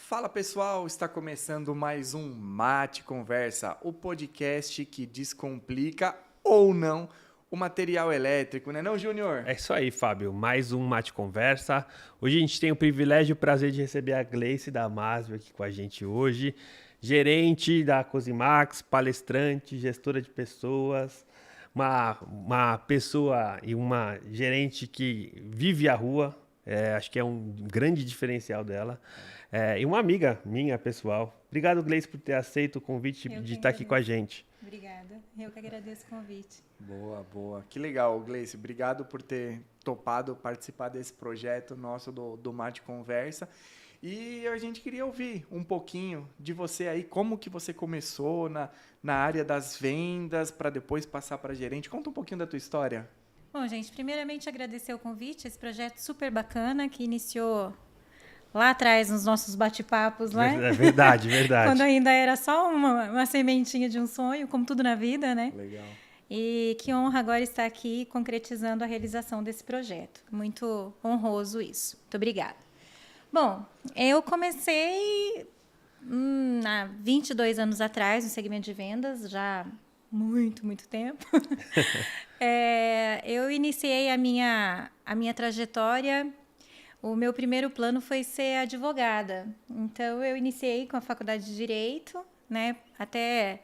Fala pessoal, está começando mais um Mate Conversa, o podcast que descomplica ou não o material elétrico, né não, Júnior? É isso aí, Fábio. Mais um Mate Conversa. Hoje a gente tem o privilégio e o prazer de receber a Gleice da Masvel aqui com a gente hoje. Gerente da Cosimax, palestrante, gestora de pessoas, uma pessoa e uma gerente que vive a rua. Acho que é um grande diferencial dela. E uma amiga minha, pessoal. Obrigado, Gleice, por ter aceito o convite de estar aqui com a gente. Obrigada. Eu que agradeço o convite. Boa. Que legal, Gleice. Obrigado por ter topado participar desse projeto nosso do Mate Conversa. E a gente queria ouvir um pouquinho de você aí, como que você começou na área das vendas para depois passar para gerente. Conta um pouquinho da tua história. Bom, gente, primeiramente agradecer o convite, esse projeto super bacana que iniciou lá atrás nos nossos bate-papos, né? É verdade. Quando ainda era só uma sementinha de um sonho, como tudo na vida, né? Legal. E que honra agora estar aqui concretizando a realização desse projeto. Muito honroso isso. Muito obrigada. Bom, eu comecei há 22 anos atrás no segmento de vendas, já muito tempo. Eu iniciei a minha trajetória. O meu primeiro plano foi ser advogada. Então, eu iniciei com a faculdade de Direito, né? Até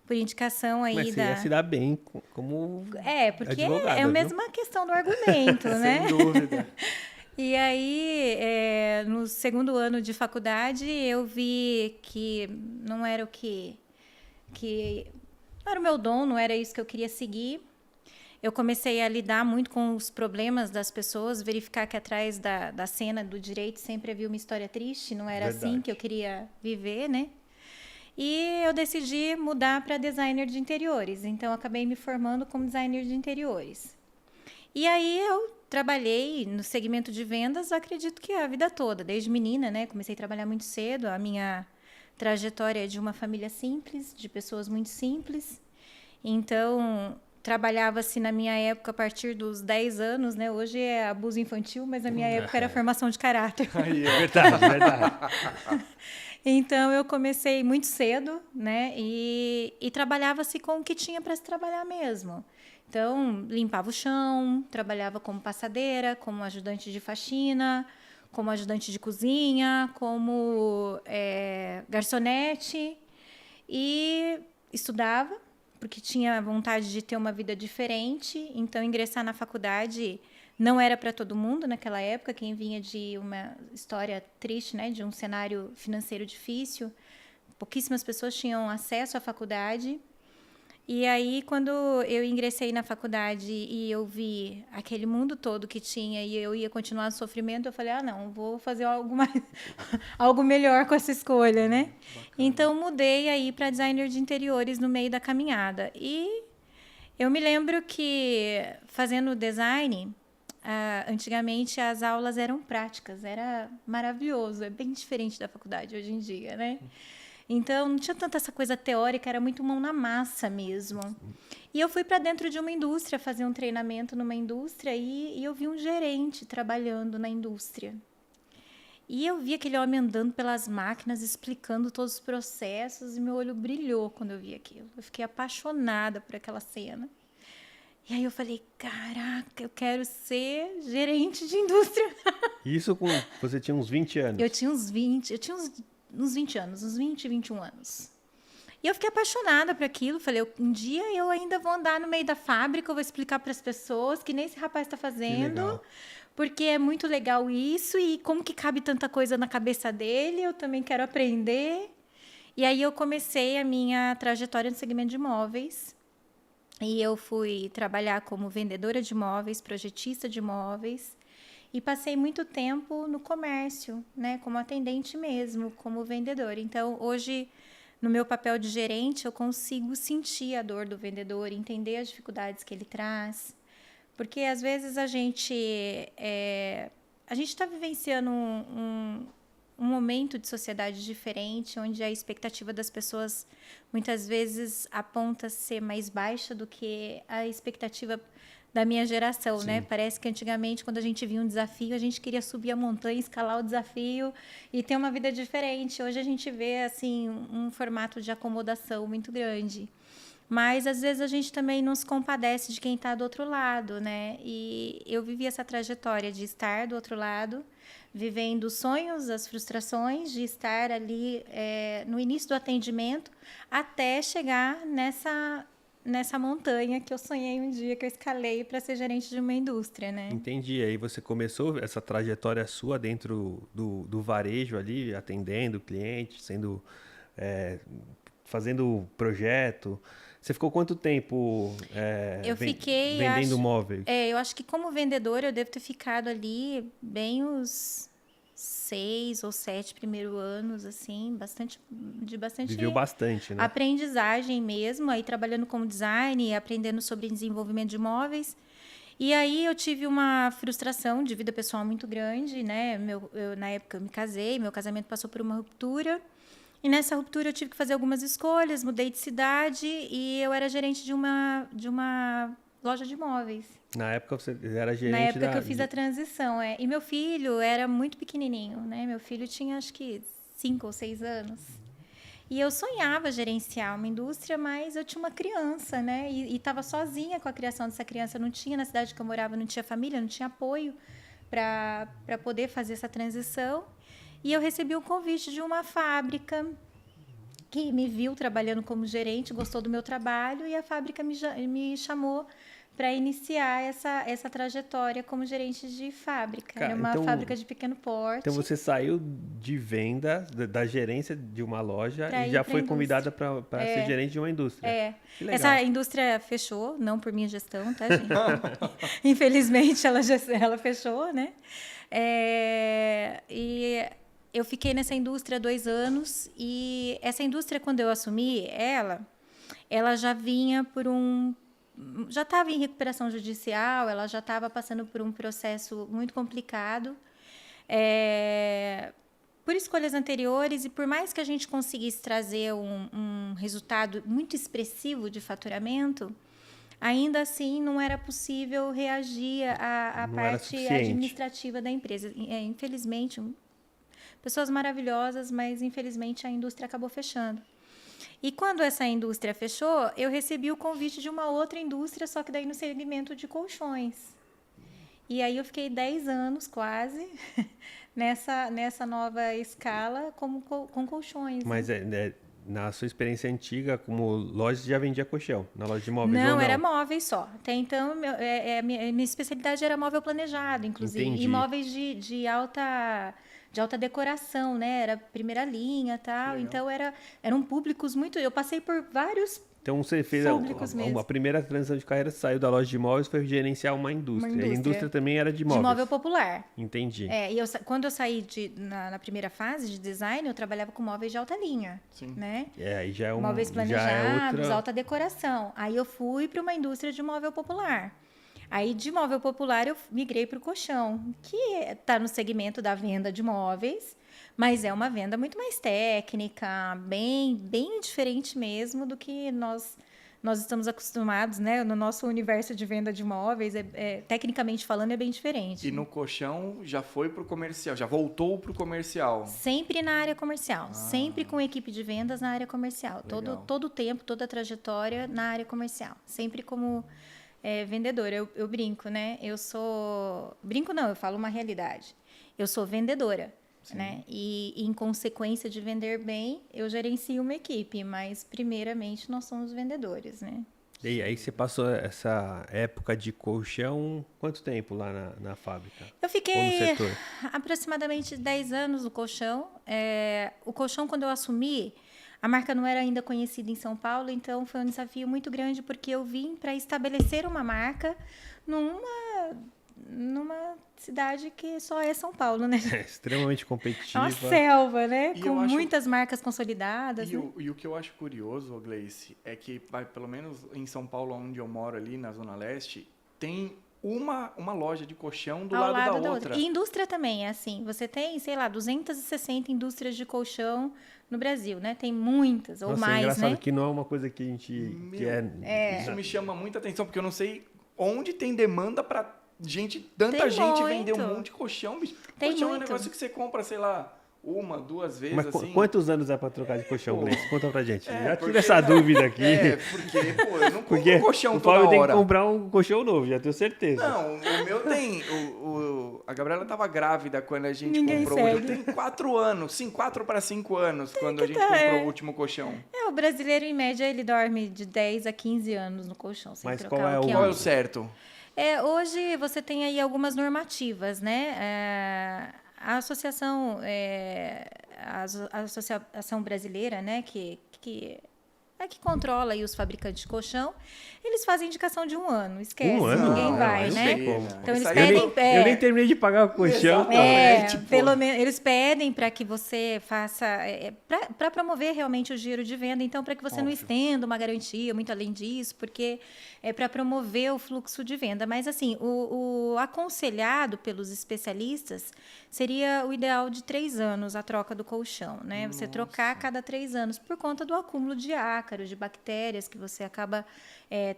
por indicação aí Mas você ia se dar bem como porque advogada, é a mesma questão do argumento, né? Sem dúvida. E aí, no segundo ano de faculdade, eu vi que não era não era o meu dom, não era isso que eu queria seguir. Eu comecei a lidar muito com os problemas das pessoas, verificar que atrás da cena do direito sempre havia uma história triste, não era assim que eu queria viver, né? E eu decidi mudar para designer de interiores, então eu acabei me formando como designer de interiores. E aí eu trabalhei no segmento de vendas, acredito que a vida toda, desde menina, né? Comecei a trabalhar muito cedo, a minha trajetória é de uma família simples, de pessoas muito simples. Então, trabalhava-se na minha época a partir dos 10 anos, né? Hoje é abuso infantil, mas na minha época era formação de caráter. Aí, Verdade. Então, eu comecei muito cedo, né? E trabalhava-se com o que tinha para se trabalhar mesmo. Então, limpava o chão, trabalhava como passadeira, como ajudante de faxina, como ajudante de cozinha, como garçonete. E estudava, porque tinha vontade de ter uma vida diferente. Então, ingressar na faculdade não era para todo mundo naquela época. Quem vinha de uma história triste, né, de um cenário financeiro difícil, pouquíssimas pessoas tinham acesso à faculdade. E aí, quando eu ingressei na faculdade e eu vi aquele mundo todo que tinha e eu ia continuar no sofrimento, eu falei, não, vou fazer algo melhor com essa escolha, né? Bacana. Então, mudei aí para designer de interiores no meio da caminhada. E eu me lembro que, fazendo design, antigamente as aulas eram práticas, era maravilhoso, é bem diferente da faculdade hoje em dia, né? Então, não tinha tanta essa coisa teórica, era muito mão na massa mesmo. E eu fui para dentro de uma indústria, fazer um treinamento numa indústria, e eu vi um gerente trabalhando na indústria. E eu vi aquele homem andando pelas máquinas, explicando todos os processos, e meu olho brilhou quando eu vi aquilo. Eu fiquei apaixonada por aquela cena. E aí eu falei, caraca, eu quero ser gerente de indústria. Isso com você tinha uns 20 anos? Eu tinha uns 20 anos, uns 20, 21 anos. E eu fiquei apaixonada por aquilo. Falei, um dia eu ainda vou andar no meio da fábrica, eu vou explicar para as pessoas que nem esse rapaz está fazendo, porque é muito legal isso, e como que cabe tanta coisa na cabeça dele, eu também quero aprender. E aí eu comecei a minha trajetória no segmento de imóveis, e eu fui trabalhar como vendedora de imóveis, projetista de imóveis, e passei muito tempo no comércio, né, como atendente mesmo, como vendedora. Então, hoje, no meu papel de gerente, eu consigo sentir a dor do vendedor, entender as dificuldades que ele traz. Porque, às vezes, a gente está vivenciando um momento de sociedade diferente, onde a expectativa das pessoas, muitas vezes, aponta ser mais baixa do que a expectativa da minha geração, né? Parece que antigamente, quando a gente via um desafio, a gente queria subir a montanha, escalar o desafio e ter uma vida diferente. Hoje a gente vê, assim, um formato de acomodação muito grande. Mas, às vezes, a gente também não se compadece de quem está do outro lado, né? E eu vivi essa trajetória de estar do outro lado, vivendo os sonhos, as frustrações, de estar ali no início do atendimento, até chegar nessa montanha que eu sonhei um dia, que eu escalei para ser gerente de uma indústria, né? Entendi. Aí você começou essa trajetória sua dentro do varejo ali, atendendo cliente, fazendo projeto. Você ficou quanto tempo vendendo móveis? Eu acho que como vendedora eu devo ter ficado ali bem os 6 ou 7 primeiros anos, assim, bastante Viveu bastante, né? aprendizagem mesmo, aí trabalhando como design, aprendendo sobre desenvolvimento de móveis. E aí eu tive uma frustração de vida pessoal muito grande, né? Na época eu me casei, meu casamento passou por uma ruptura. E nessa ruptura eu tive que fazer algumas escolhas, mudei de cidade e eu era gerente de uma loja de móveis. Na época você era gerente Na época que eu fiz a transição, E meu filho era muito pequenininho, né? Meu filho tinha acho que 5 ou 6 anos. E eu sonhava gerenciar uma indústria, mas eu tinha uma criança, né? E estava sozinha com a criação dessa criança. Não tinha, na cidade que eu morava, não tinha família, não tinha apoio para poder fazer essa transição. E eu recebi um convite de uma fábrica que me viu trabalhando como gerente, gostou do meu trabalho, e a fábrica me chamou para iniciar essa trajetória como gerente de fábrica. Era uma fábrica de pequeno porte. Então você saiu de venda, da gerência de uma loja e já foi convidada para ser gerente de uma indústria. Essa indústria fechou, não por minha gestão, tá, gente? Infelizmente ela fechou, né? E eu fiquei nessa indústria 2 anos e essa indústria, quando eu assumi ela já vinha já estava em recuperação judicial, ela já estava passando por um processo muito complicado, por escolhas anteriores, e por mais que a gente conseguisse trazer um resultado muito expressivo de faturamento, ainda assim não era possível reagir à parte administrativa da empresa. Infelizmente, pessoas maravilhosas, mas infelizmente a indústria acabou fechando. E quando essa indústria fechou, eu recebi o convite de uma outra indústria, só que daí no segmento de colchões. E aí eu fiquei 10 anos quase nessa nova escala com colchões. Mas na sua experiência antiga, como loja, você já vendia colchão? Na loja de móveis? Não, era móveis só. Até então, minha especialidade era móvel planejado, inclusive. Entendi. E móveis de alta decoração, né? Era primeira linha e tal. Legal. Então, eram públicos muito... Eu passei por vários Então você fez a primeira transição de carreira, saiu da loja de imóveis, foi gerenciar uma indústria. A indústria também era de móveis. De móvel popular. Entendi. E quando eu saí na primeira fase de design, eu trabalhava com móveis de alta linha. Sim. Né? Aí já é móveis planejados, alta decoração. Aí eu fui para uma indústria de móvel popular. Aí de móvel popular eu migrei para o colchão, que está no segmento da venda de móveis, mas é uma venda muito mais técnica, bem diferente mesmo do que nós estamos acostumados, né? No nosso universo de venda de móveis, tecnicamente falando, é bem diferente. E no colchão já foi para o comercial, já voltou para o comercial? Sempre na área comercial, sempre com equipe de vendas na área comercial. Todo o tempo, toda a trajetória na área comercial. Sempre como vendedora. Eu brinco, né? Brinco não, eu falo uma realidade. Eu sou vendedora. Né? E, em consequência de vender bem, eu gerencio uma equipe, mas primeiramente nós somos vendedores, né? E aí você passou essa época de colchão, quanto tempo lá na fábrica? Eu fiquei aproximadamente 10 anos no colchão. O colchão, quando eu assumi, a marca não era ainda conhecida em São Paulo, então foi um desafio muito grande, porque eu vim para estabelecer uma marca numa cidade que só é São Paulo, né? Extremamente competitiva. Uma selva, né? Com muitas marcas consolidadas. E o que eu acho curioso, Gleice, é que, pelo menos em São Paulo, onde eu moro, ali na Zona Leste, tem uma loja de colchão do lado da outra. E indústria também é assim. Você tem, 260 indústrias de colchão no Brasil, né? Tem muitas, ou mais, né? É engraçado que não é uma coisa que a gente... Isso me chama muita atenção, porque eu não sei onde tem demanda para tanta Tem gente muito. vender um monte de colchão, bicho. Tem Colchão é um muito. negócio que você compra, sei lá, 1, 2 vezes, Mas assim. quantos anos é pra trocar de colchão, Pô. Gleice? Conta pra gente. Já porque- tira essa dúvida aqui. Porque, pô, eu não compro Porque colchão o toda Fábio tem que hora. comprar um colchão novo, já tenho certeza. Não, o meu tem. A Gabriela tava grávida quando a gente Ninguém comprou. Eu segue. tenho 4 anos, sim, 4 para 5 anos, quando a gente tá, comprou é. o último colchão. O brasileiro, em média, ele dorme de 10 a 15 anos no colchão, sem Mas trocar qual é o que o- Qual é o usa. certo? Hoje você tem aí algumas normativas, né? A associação, a Associação Brasileira, né, que controla aí os fabricantes de colchão, eles fazem indicação de 1 ano. Esquece, Um ano? ninguém Não, vai, eu né? sei como. Então eles Isso aí pedem. Eu nem terminei de pagar o colchão. Exatamente, pô. Pelo menos eles pedem para que você faça para promover realmente o giro de venda, então para que você não Óbvio. estenda uma garantia muito além disso, porque é para promover o fluxo de venda. Mas assim, o aconselhado pelos especialistas seria o ideal de 3 anos a troca do colchão, né? Você trocar a cada 3 anos por conta do acúmulo de ácaros, de bactérias que você acaba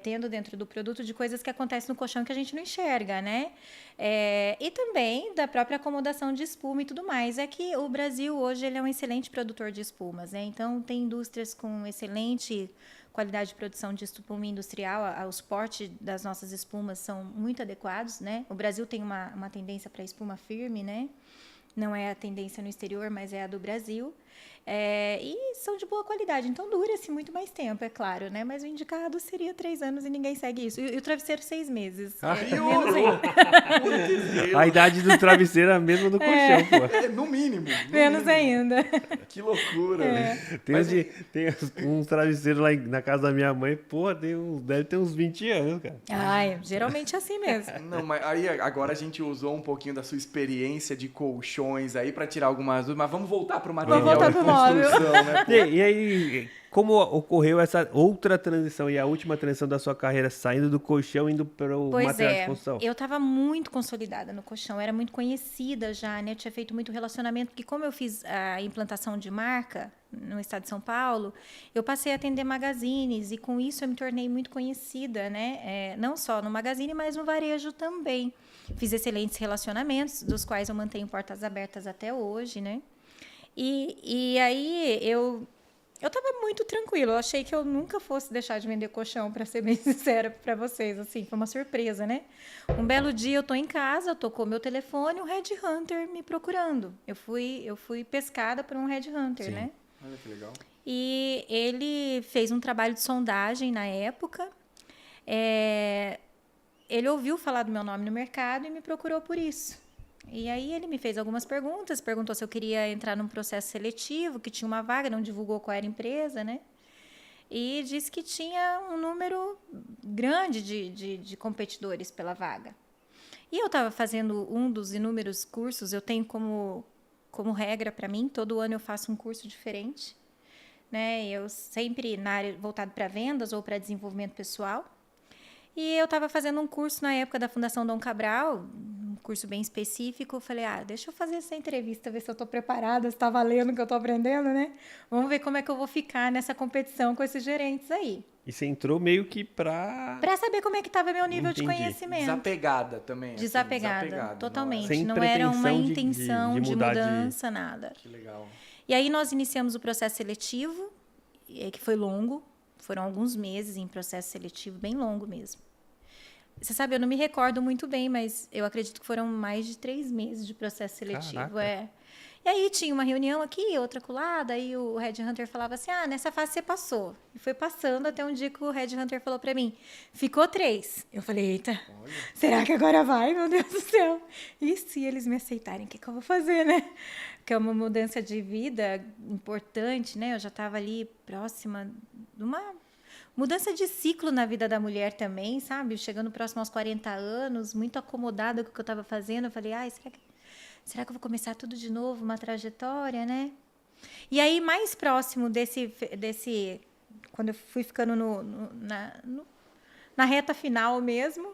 tendo dentro do produto, de coisas que acontecem no colchão que a gente não enxerga, né? E também da própria acomodação de espuma e tudo mais. É que o Brasil hoje ele é um excelente produtor de espumas, né? Então tem indústrias com excelente qualidade de produção de espuma industrial, os portes das nossas espumas são muito adequados, né? O Brasil tem uma tendência para espuma firme, né? Não é a tendência no exterior, mas é a do Brasil. E são de boa qualidade, então dura-se muito mais tempo, é claro, né? Mas o indicado seria 3 anos e ninguém segue isso. E o travesseiro 6 meses. Menos ainda. A idade do travesseiro é a mesma do colchão, pô. No mínimo. Menos ainda. Que loucura. Tem uns travesseiros lá na casa da minha mãe, porra, deve ter uns 20 anos, cara. Ai, geralmente é assim mesmo. Não, mas aí agora a gente usou um pouquinho da sua experiência de colchões aí pra tirar algumas dúvidas, mas vamos voltar pro material Vamos voltar de pro móvel. construção, né? pô? E aí, como ocorreu essa outra transição e a última transição da sua carreira, saindo do colchão e indo para o Pois material de é, construção? eu estava muito consolidada no colchão, era muito conhecida já, né? Eu tinha feito muito relacionamento, porque como eu fiz a implantação de marca no estado de São Paulo, eu passei a atender magazines e com isso eu me tornei muito conhecida, né? Não só no magazine, mas no varejo também. Fiz excelentes relacionamentos, dos quais eu mantenho portas abertas até hoje, né? E aí eu estava muito tranquila. Eu achei que eu nunca fosse deixar de vender colchão, para ser bem sincera para vocês. Assim, foi uma surpresa, né? Um belo dia eu tô em casa, tocou meu telefone, um headhunter me procurando. Eu fui pescada por um headhunter, Sim. né? Olha que legal. E ele fez um trabalho de sondagem na época. Ele ouviu falar do meu nome no mercado e me procurou por isso. E aí ele me fez algumas perguntas, perguntou se eu queria entrar num processo seletivo, que tinha uma vaga, não divulgou qual era a empresa, né? E disse que tinha um número grande de competidores pela vaga. E eu estava fazendo um dos inúmeros cursos, eu tenho como regra para mim, todo ano eu faço um curso diferente, né? Eu sempre na área voltado para vendas ou para desenvolvimento pessoal. E eu estava fazendo um curso na época da Fundação Dom Cabral, um curso bem específico. Eu falei, deixa eu fazer essa entrevista, ver se eu estou preparada, se está valendo o que eu estou aprendendo, né? Vamos ver como é que eu vou ficar nessa competição com esses gerentes aí. E você entrou meio que para saber como é que estava meu nível de Entendi. conhecimento. Desapegada também. assim, Desapegada, totalmente. Sem Não era uma pretensão de intenção de mudar de- mudança, nada. Que legal. E aí nós iniciamos o processo seletivo, que foi longo. Foram alguns meses em processo seletivo, bem longo mesmo. Você sabe, eu não me recordo muito bem, mas eu acredito que foram mais de 3 meses de processo seletivo. Caraca. E aí tinha uma reunião aqui, outra acolá, daí o headhunter falava assim, nessa fase você passou. E foi passando até um dia que o headhunter falou para mim, ficou 3. Eu falei, eita, será que agora vai, meu Deus do céu? E se eles me aceitarem, o que eu vou fazer, né? Que é uma mudança de vida importante, né? Eu já estava ali próxima de uma mudança de ciclo na vida da mulher também, sabe? Chegando próximo aos 40 anos, muito acomodada com o que eu estava fazendo. Eu falei, será que eu vou começar tudo de novo, uma trajetória, né? E aí, mais próximo desse quando eu fui ficando na reta final mesmo,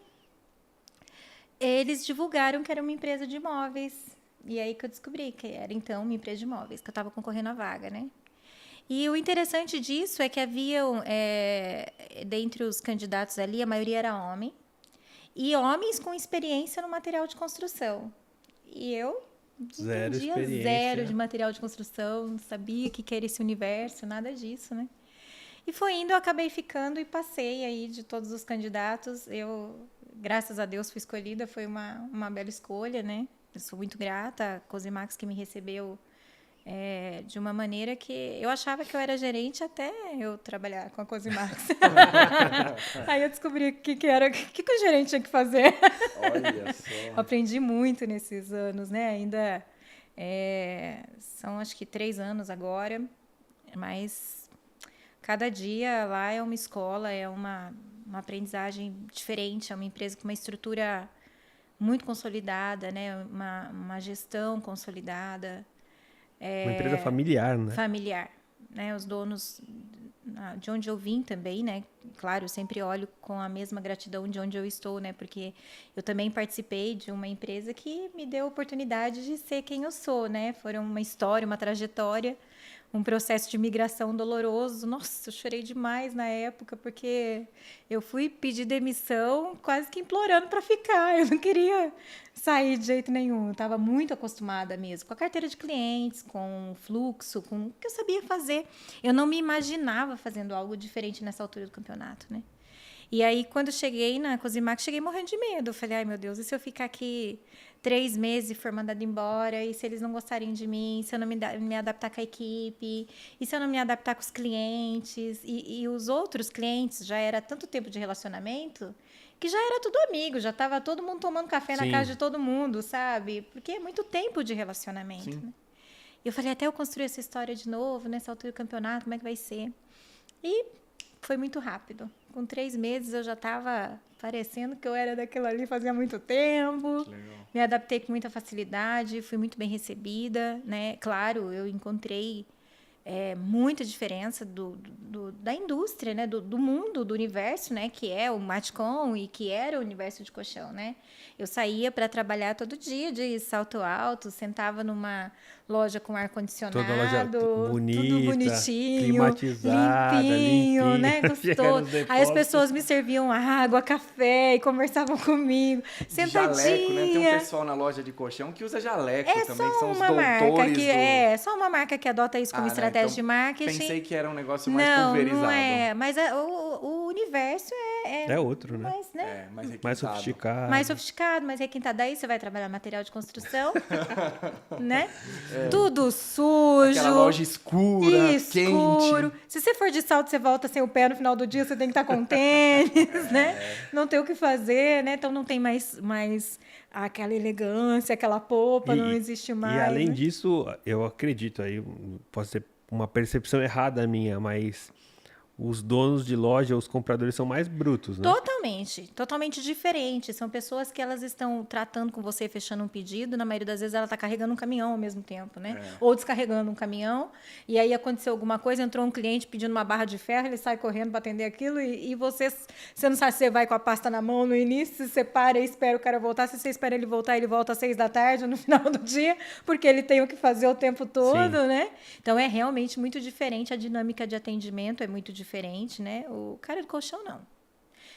eles divulgaram que era uma empresa de imóveis. E aí que eu descobri que era, então, uma empresa de imóveis, que eu estava concorrendo à vaga, né? E o interessante disso é que haviam, dentre os candidatos ali, a maioria era homem. e homens com experiência no material de construção. E eu Zero entendia experiência. zero de material de construção, não sabia o que era esse universo, nada disso, né? E foi indo, eu acabei ficando e passei aí de todos os candidatos. Eu, graças a Deus, fui escolhida, foi uma bela escolha, né? Eu sou muito grata à Cosimax que me recebeu de uma maneira que eu achava que eu era gerente até eu trabalhar com a Cosimax. Aí eu descobri o que o gerente tinha que fazer. Olha só. Aprendi muito nesses anos, né? Ainda são acho que 3 anos agora, mas cada dia lá é uma escola, é uma aprendizagem diferente, é uma empresa com uma estrutura muito consolidada, né? Uma gestão consolidada. Uma empresa familiar, né? Familiar, né? Os donos de onde eu vim também, né? Claro, eu sempre olho com a mesma gratidão de onde eu estou, né? Porque eu também participei de uma empresa que me deu a oportunidade de ser quem eu sou, né? Foram uma história, uma trajetória, um processo de migração doloroso. Nossa, eu chorei demais na época, porque eu fui pedir demissão quase que implorando para ficar. Eu não queria sair de jeito nenhum. Eu estava muito acostumada mesmo com a carteira de clientes, com o fluxo, com o que eu sabia fazer. Eu não me imaginava fazendo algo diferente nessa altura do campeonato, né? E aí, quando eu cheguei na Cosimax, cheguei morrendo de medo. Eu falei, ai, meu Deus, e se eu ficar aqui 3 meses e for mandada embora? E se eles não gostarem de mim? Se eu não me adaptar com a equipe? E se eu não me adaptar com os clientes? E os outros clientes, já era tanto tempo de relacionamento que já era tudo amigo, já estava todo mundo tomando café na casa de todo mundo, sabe? Porque é muito tempo de relacionamento, né? E eu falei, até eu construir essa história de novo, nessa altura do campeonato, como é que vai ser? E foi muito rápido. Com 3 meses eu já estava parecendo que eu era daquilo ali fazia muito tempo. Legal. Me adaptei com muita facilidade, fui muito bem recebida, né? Claro, eu encontrei muita diferença da indústria, né? Do mundo, do universo, né? Que é o Matcom e que era o universo de colchão, né? Eu saía para trabalhar todo dia de salto alto, sentava numa loja com ar-condicionado, Toda loja bonita, tudo bonitinho, climatizada, limpinho, né? Chega nos Gostoso. Aí as depósitos. pessoas me serviam água, café e conversavam comigo, sentadinha. Jaleco, né? Tem um pessoal na loja de colchão que usa jaleco também, que são os Uma marca doutores que só uma marca que adota isso como estratégia então de marketing. pensei que era um negócio mais Não, pulverizado. não é. Mas o universo É outro, né? mais, né? Mais requintado. Mais sofisticado. Mais sofisticado, mais requintado. Daí você vai trabalhar material de construção, né? Tudo sujo. Aquela loja escura, escuro. quente. Se você for de salto, você volta sem o pé no final do dia, você tem que estar com tênis, né? Não tem o que fazer, né? Então não tem mais aquela elegância, aquela polpa, não existe mais. E além né? disso, eu acredito, aí pode ser uma percepção errada minha, mas os donos de loja, os compradores são mais brutos, né? Totalmente diferente. São pessoas que elas estão tratando com você, fechando um pedido. Na maioria das vezes ela está carregando um caminhão ao mesmo tempo, né? Ou descarregando um caminhão. E aí aconteceu alguma coisa, entrou um cliente pedindo uma barra de ferro, ele sai correndo para atender aquilo e você não sabe se você vai com a pasta na mão no início, se você para e espera o cara voltar. Se você espera ele voltar, ele volta às 6 da tarde no final do dia, porque ele tem o que fazer o tempo todo, Sim. né? Então é realmente muito diferente, a dinâmica de atendimento é muito diferente, né? O cara do colchão, não.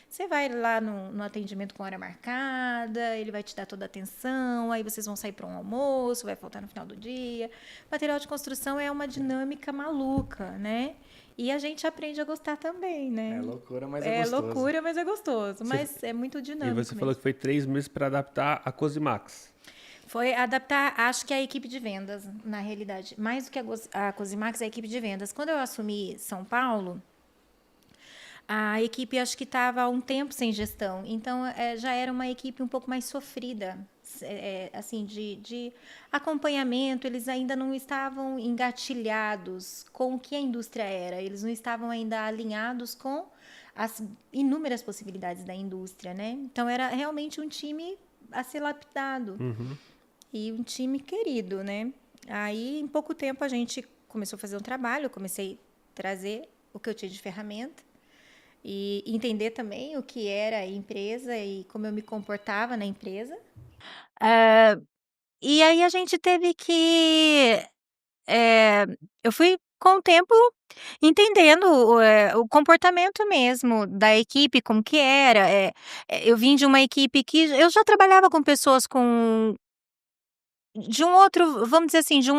Você vai lá no atendimento com hora marcada, ele vai te dar toda a atenção, aí vocês vão sair para um almoço, vai faltar no final do dia. Material de construção é uma dinâmica maluca, né? E a gente aprende a gostar também, né? É loucura, mas é gostoso. É loucura, mas é gostoso. Mas é muito dinâmico. E você falou que foi 3 meses para adaptar a Cosimax. Foi adaptar, acho que a equipe de vendas, na realidade. Mais do que a Cosimax, a equipe de vendas. Quando eu assumi São Paulo, a equipe acho que estava há um tempo sem gestão. Então, já era uma equipe um pouco mais sofrida, assim, de acompanhamento. Eles ainda não estavam engatilhados com o que a indústria era. Eles não estavam ainda alinhados com as inúmeras possibilidades da indústria, né? Então, era realmente um time a ser lapidado. E um time querido, né? Aí, em pouco tempo, a gente começou a fazer um trabalho. Eu comecei a trazer o que eu tinha de ferramenta. E entender também o que era a empresa e como eu me comportava na empresa. E aí a gente teve que... eu fui com o tempo, entendendo o comportamento mesmo da equipe, como que era. Eu vim de uma equipe que eu já trabalhava com pessoas de um outro, vamos dizer assim, de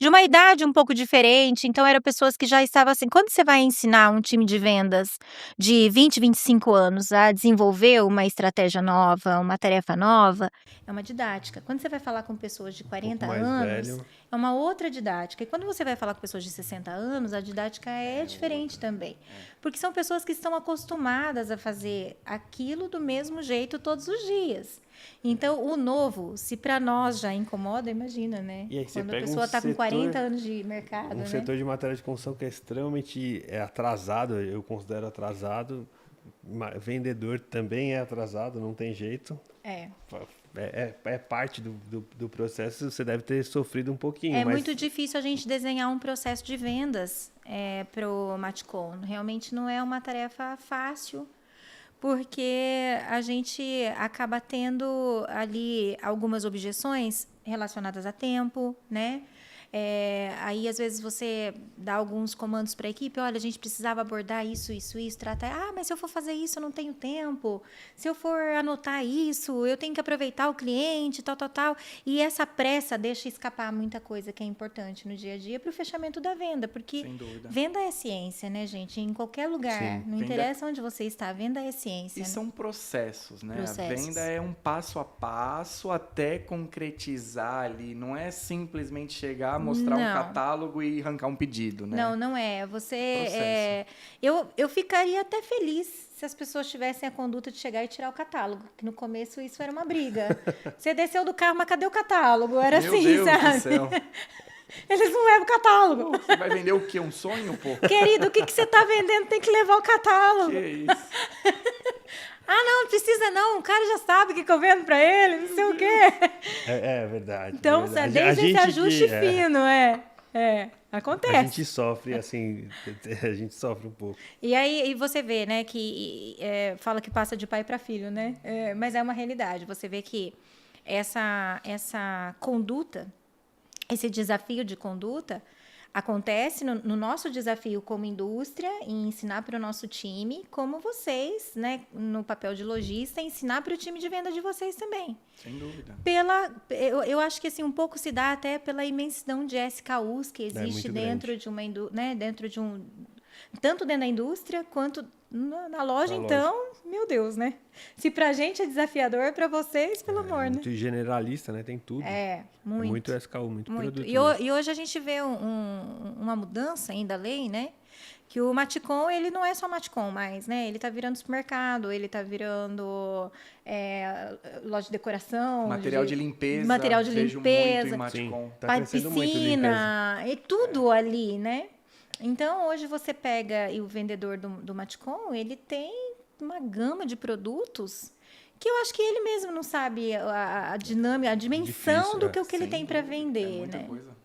uma idade um pouco diferente, então eram pessoas que já estavam assim, quando você vai ensinar um time de vendas de 20, 25 anos a desenvolver uma estratégia nova, uma tarefa nova, é uma didática. Quando você vai falar com pessoas de Um 40 pouco mais anos, velho. é uma outra didática. E quando você vai falar com pessoas de 60 anos, a didática é diferente também. Porque são pessoas que estão acostumadas a fazer aquilo do mesmo jeito todos os dias. Então, o novo, se para nós já incomoda, imagina, né? E aí você Quando a pega pessoa está com setor- 40 anos de mercado, Um né? setor de material de construção que é extremamente atrasado, eu considero atrasado. Vendedor também é atrasado, não tem jeito. É. É parte do processo, você deve ter sofrido um pouquinho. É mas muito difícil a gente desenhar um processo de vendas para o Matcom. Realmente não é uma tarefa fácil, porque a gente acaba tendo ali algumas objeções relacionadas a tempo, né? Aí, às vezes, você dá alguns comandos para a equipe, olha, a gente precisava abordar isso, trata, mas se eu for fazer isso, eu não tenho tempo, se eu for anotar isso, eu tenho que aproveitar o cliente, tal. E essa pressa deixa escapar muita coisa que é importante no dia a dia para o fechamento da venda, porque Sem dúvida. venda é ciência, né, gente? Em qualquer lugar, Sim. não Venda- interessa onde você está, venda é ciência. E né? são processos, né? A Processos. venda é um passo a passo até concretizar ali. Não é simplesmente chegar, mostrar um Não. catálogo e arrancar um pedido, né? Não é. Você. Processo. Eu ficaria até feliz se as pessoas tivessem a conduta de chegar e tirar o catálogo. Que no começo isso era uma briga. Você desceu do carro, mas cadê o catálogo? Era Meu assim, Deus sabe? do céu. Eles não levam o catálogo. Você vai vender o quê? Um sonho, pô? Querido, o que você tá vendendo tem que levar o catálogo. Que isso? Não precisa não. O cara já sabe o que eu vendo pra ele, não sei o quê. É verdade. Então, é verdade. desde esse ajuste que- fino, acontece. A gente sofre, assim, a gente sofre um pouco. E aí você vê, né, que fala que passa de pai para filho, né? Mas é uma realidade. Você vê que essa conduta, esse desafio de conduta, acontece no nosso desafio como indústria, em ensinar para o nosso time, como vocês, né, no papel de lojista, ensinar para o time de venda de vocês também. Sem dúvida. Eu acho que assim, um pouco se dá até pela imensidão de SKUs que existe muito dentro grande. de uma né, dentro de um tanto dentro da indústria quanto na loja, Na então, meu Deus, né? Se pra gente é desafiador, pra vocês, pelo amor, né? Muito generalista, né? Tem tudo. Muito. É muito SKU, muito produto. E hoje a gente vê uma mudança ainda da lei, né? Que o Matcom, ele não é só Matcom mais, né? Ele tá virando supermercado, ele tá virando loja de decoração. Material de limpeza. Material de vejo limpeza. muito em Matcom. Tá crescendo muito Piscina, e tudo ali, né? Então, hoje você pega e o vendedor do Matcom, ele tem uma gama de produtos que eu acho que ele mesmo não sabe a dinâmica, a dimensão Difícil, do que ele tem para É vender, muita né? coisa.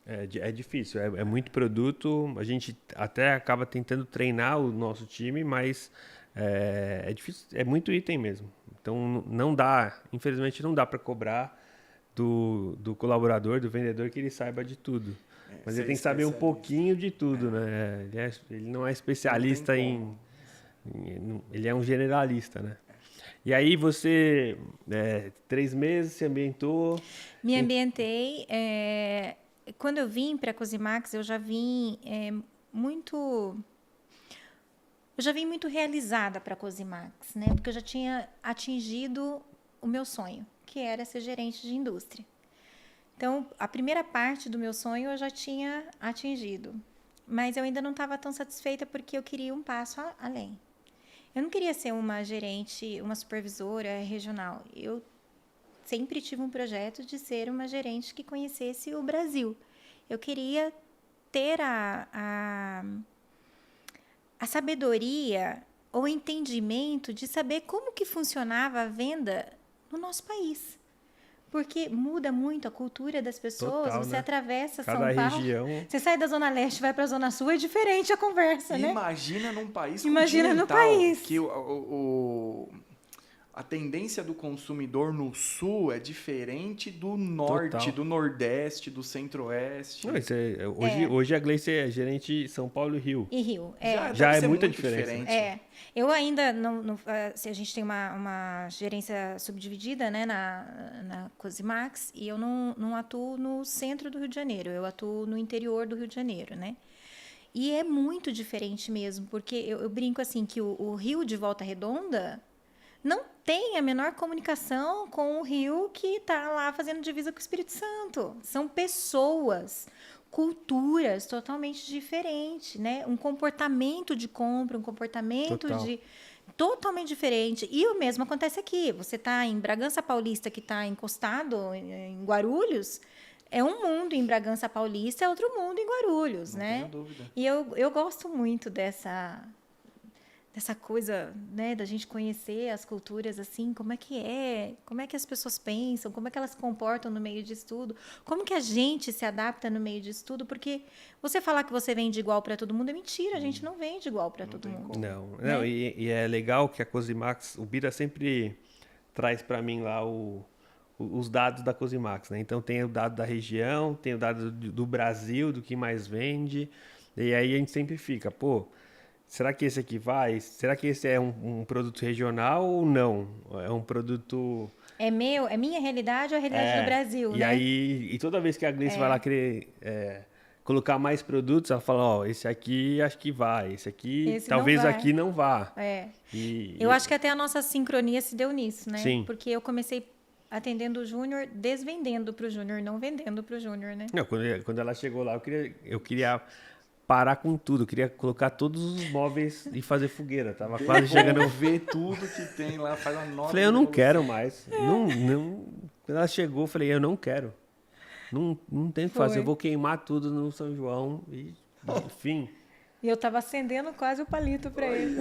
É difícil, é muito produto. A gente até acaba tentando treinar o nosso time, mas é difícil, é muito item mesmo. Então, não dá, infelizmente, não dá para cobrar do colaborador, do vendedor, que ele saiba de tudo. Mas ele tem que saber um pouquinho de tudo, né? Ele não é especialista ele é um generalista, né? E aí você, 3 meses, se ambientou... Me ambientei. Quando eu vim para a Cosimax, eu já vim muito realizada para a Cosimax, né? Porque eu já tinha atingido o meu sonho, que era ser gerente de indústria. Então, a primeira parte do meu sonho eu já tinha atingido, mas eu ainda não estava tão satisfeita porque eu queria um passo além. Eu não queria ser uma gerente, uma supervisora regional. Eu sempre tive um projeto de ser uma gerente que conhecesse o Brasil. Eu queria ter a sabedoria ou entendimento de saber como que funcionava a venda no nosso país. Porque muda muito a cultura das pessoas. Total, você né? atravessa Cada São Paulo. região. Você sai da Zona Leste e vai para a Zona Sul, é diferente a conversa, né? Imagina num país Imagina no continental, país. que a tendência do consumidor no sul é diferente do norte, Total. do nordeste, do centro-oeste. Não, hoje a Gleice é gerente São Paulo e Rio. E Rio. Já deve é ser muita muito diferença. diferente. Eu ainda não se a gente tem uma gerência subdividida, né, na Cosimax, e eu não atuo no centro do Rio de Janeiro, eu atuo no interior do Rio de Janeiro, né? E é muito diferente mesmo, porque eu brinco assim que o Rio de Volta Redonda não tem a menor comunicação com o Rio que está lá fazendo divisa com o Espírito Santo. São pessoas, culturas totalmente diferentes, né? Um comportamento de compra, um comportamento Total. totalmente diferente. E o mesmo acontece aqui. Você está em Bragança Paulista, que está encostado em Guarulhos, é um mundo em Bragança Paulista, é outro mundo em Guarulhos, Não né? tenho dúvida. E eu gosto muito dessa coisa, né, da gente conhecer as culturas, assim, como é que as pessoas pensam, como é que elas se comportam no meio disso tudo, como que a gente se adapta no meio disso tudo, porque você falar que você vende igual para todo mundo é mentira, a gente não vende igual para todo tem mundo. como. Não, Né? e é legal que a Cosimax, o Bira sempre traz para mim lá os dados da Cosimax, né? Então tem o dado da região, tem o dado do Brasil, do que mais vende, e aí a gente sempre fica, pô, será que esse aqui vai? Será que esse é um produto regional ou não? É um produto... É minha realidade ou a realidade do Brasil, e né? aí, toda vez que a Gleice vai lá querer colocar mais produtos, ela fala, ó, esse aqui acho que vai, esse aqui Esse não talvez vai. aqui não vá. É. E, Eu acho que até a nossa sincronia se deu nisso, né? Sim. Porque eu comecei atendendo o Júnior, desvendendo para o Júnior, não vendendo para o Júnior, né? Não, quando ela chegou lá, eu queria parar com tudo, eu queria colocar todos os móveis e fazer fogueira, tava quase chegando... Ver tudo que tem lá, faz uma nota. Falei, eu de não devolução. quero mais. Não. Quando ela chegou, eu falei, eu não quero. Não tem o que fazer, Foi. eu vou queimar tudo no São João e enfim. E eu tava acendendo quase o palito para ele.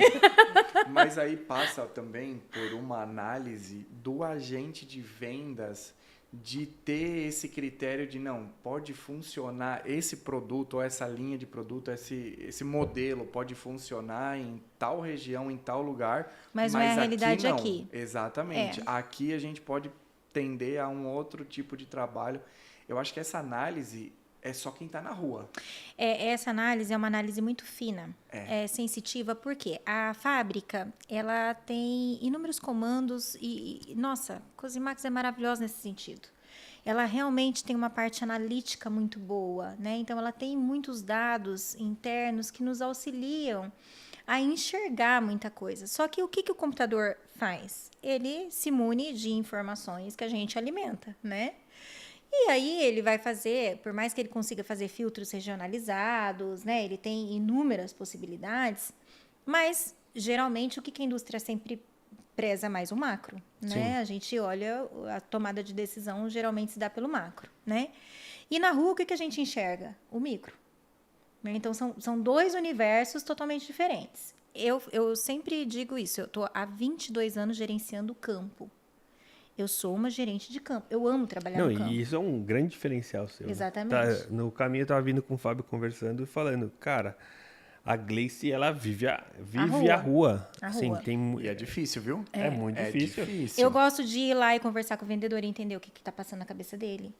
Mas aí passa também por uma análise do agente de vendas de ter esse critério de não, pode funcionar esse produto ou essa linha de produto, esse modelo pode funcionar em tal região, em tal lugar. Mas não é a realidade não. aqui. Exatamente. Aqui a gente pode tender a um outro tipo de trabalho. Eu acho que essa análise é só quem está na rua. Essa análise é uma análise muito fina, sensitiva, porque a fábrica ela tem inúmeros comandos e nossa, Cosimax é maravilhosa nesse sentido. Ela realmente tem uma parte analítica muito boa, né? Então ela tem muitos dados internos que nos auxiliam a enxergar muita coisa. Só que o que o computador faz? Ele se mune de informações que a gente alimenta, né? E aí ele vai fazer, por mais que ele consiga fazer filtros regionalizados, né? Ele tem inúmeras possibilidades, mas geralmente o que a indústria sempre preza mais o macro, né? Sim. A gente olha, a tomada de decisão geralmente se dá pelo macro, né? E na rua o que a gente enxerga? O micro. Né? Então são dois universos totalmente diferentes. Eu sempre digo isso, eu estou há 22 anos gerenciando o campo. Eu sou uma gerente de campo. Eu amo trabalhar no campo. E isso é um grande diferencial seu. Exatamente. No caminho eu tava vindo com o Fábio conversando e falando, cara, a Gleice, ela vive a rua. A Assim, rua. E é difícil, viu? É muito difícil. Eu gosto de ir lá e conversar com o vendedor e entender o que está passando na cabeça dele.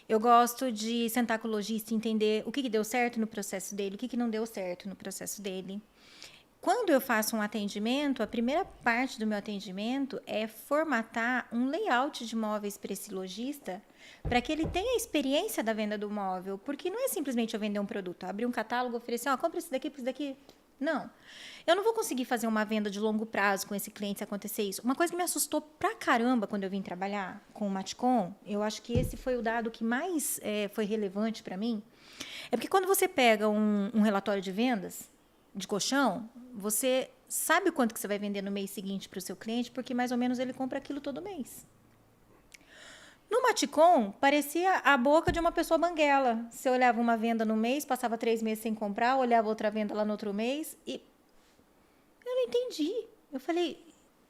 Eu gosto de sentar com o lojista e entender o que deu certo no processo dele, o que não deu certo no processo dele. Quando eu faço um atendimento, a primeira parte do meu atendimento é formatar um layout de móveis para esse lojista, para que ele tenha a experiência da venda do móvel. Porque não é simplesmente eu vender um produto, abrir um catálogo, oferecer, compra esse daqui, esse daqui. Não. Eu não vou conseguir fazer uma venda de longo prazo com esse cliente se acontecer isso. Uma coisa que me assustou pra caramba quando eu vim trabalhar com o Matcom, eu acho que esse foi o dado que mais foi relevante para mim, é porque quando você pega um relatório de vendas de colchão, você sabe quanto que você vai vender no mês seguinte para o seu cliente, porque mais ou menos ele compra aquilo todo mês. No Matcom, parecia a boca de uma pessoa banguela. Você olhava uma venda no mês, passava 3 meses sem comprar, olhava outra venda lá no outro mês e... Eu não entendi. Eu falei,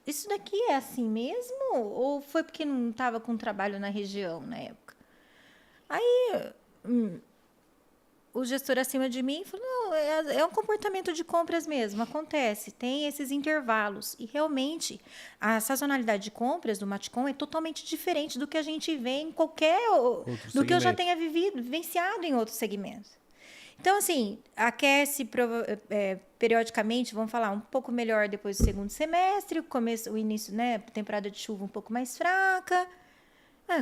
isso daqui é assim mesmo? Ou foi porque não estava com trabalho na região na época? Aí... o gestor acima de mim falou, não, é um comportamento de compras mesmo, acontece, tem esses intervalos. E realmente, a sazonalidade de compras do Matcom é totalmente diferente do que a gente vê em qualquer... do que eu já tenha vivenciado em outros segmentos. Então, assim, aquece periodicamente, vamos falar, um pouco melhor depois do segundo semestre, o início, né, temporada de chuva um pouco mais fraca.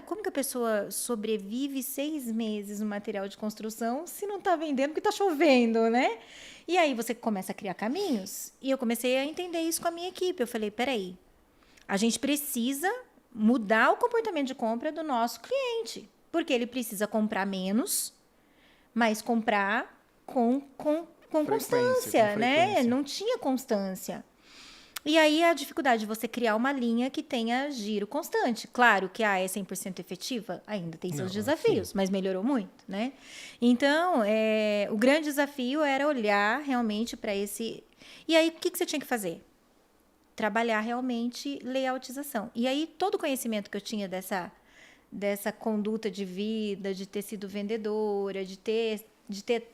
Como que a pessoa sobrevive 6 meses no material de construção se não está vendendo porque está chovendo, né? E aí você começa a criar caminhos. E eu comecei a entender isso com a minha equipe. Eu falei, peraí, a gente precisa mudar o comportamento de compra do nosso cliente. Porque ele precisa comprar menos, mas comprar com constância, né? Não tinha constância. E aí a dificuldade de você criar uma linha que tenha giro constante. Claro que é 100% efetiva, ainda tem seus desafios, mas melhorou muito, né? Então, o grande desafio era olhar realmente para esse... E aí, o que você tinha que fazer? Trabalhar realmente layoutização. E aí, todo o conhecimento que eu tinha dessa conduta de vida, de ter sido vendedora, de ter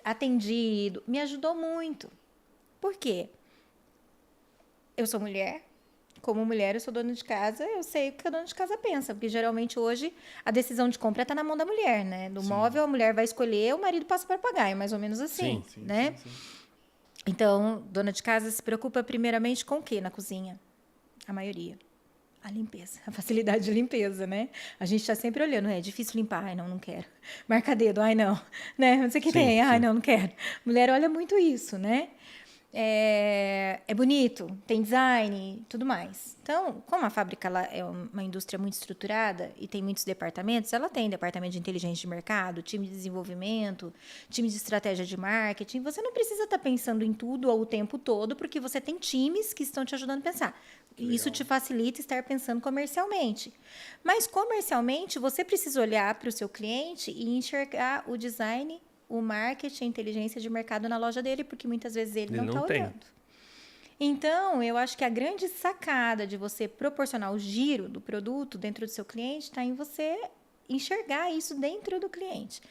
atendido, me ajudou muito. Por quê? Eu sou mulher, como mulher eu sou dona de casa, eu sei o que a dona de casa pensa, porque geralmente hoje a decisão de compra está na mão da mulher, né? Do móvel a mulher vai escolher, o marido passa para pagar, é mais ou menos assim, né? Sim. Então, dona de casa se preocupa primeiramente com o quê na cozinha? A maioria. A limpeza, a facilidade de limpeza, né? A gente está sempre olhando, é difícil limpar, ai não quero. Marca dedo, ai não, né? Não sei o que tem, ai não quero. Mulher olha muito isso, né? É bonito, tem design, tudo mais. Então, como a fábrica ela é uma indústria muito estruturada e tem muitos departamentos, ela tem departamento de inteligência de mercado, time de desenvolvimento, time de estratégia de marketing. Você não precisa estar pensando em tudo o tempo todo, porque você tem times que estão te ajudando a pensar. Legal. Isso te facilita estar pensando comercialmente. Mas, comercialmente, você precisa olhar para o seu cliente e enxergar o design, o marketing, a inteligência de mercado na loja dele, porque muitas vezes ele não está olhando. Então, eu acho que a grande sacada de você proporcionar o giro do produto dentro do seu cliente está em você enxergar isso dentro do cliente.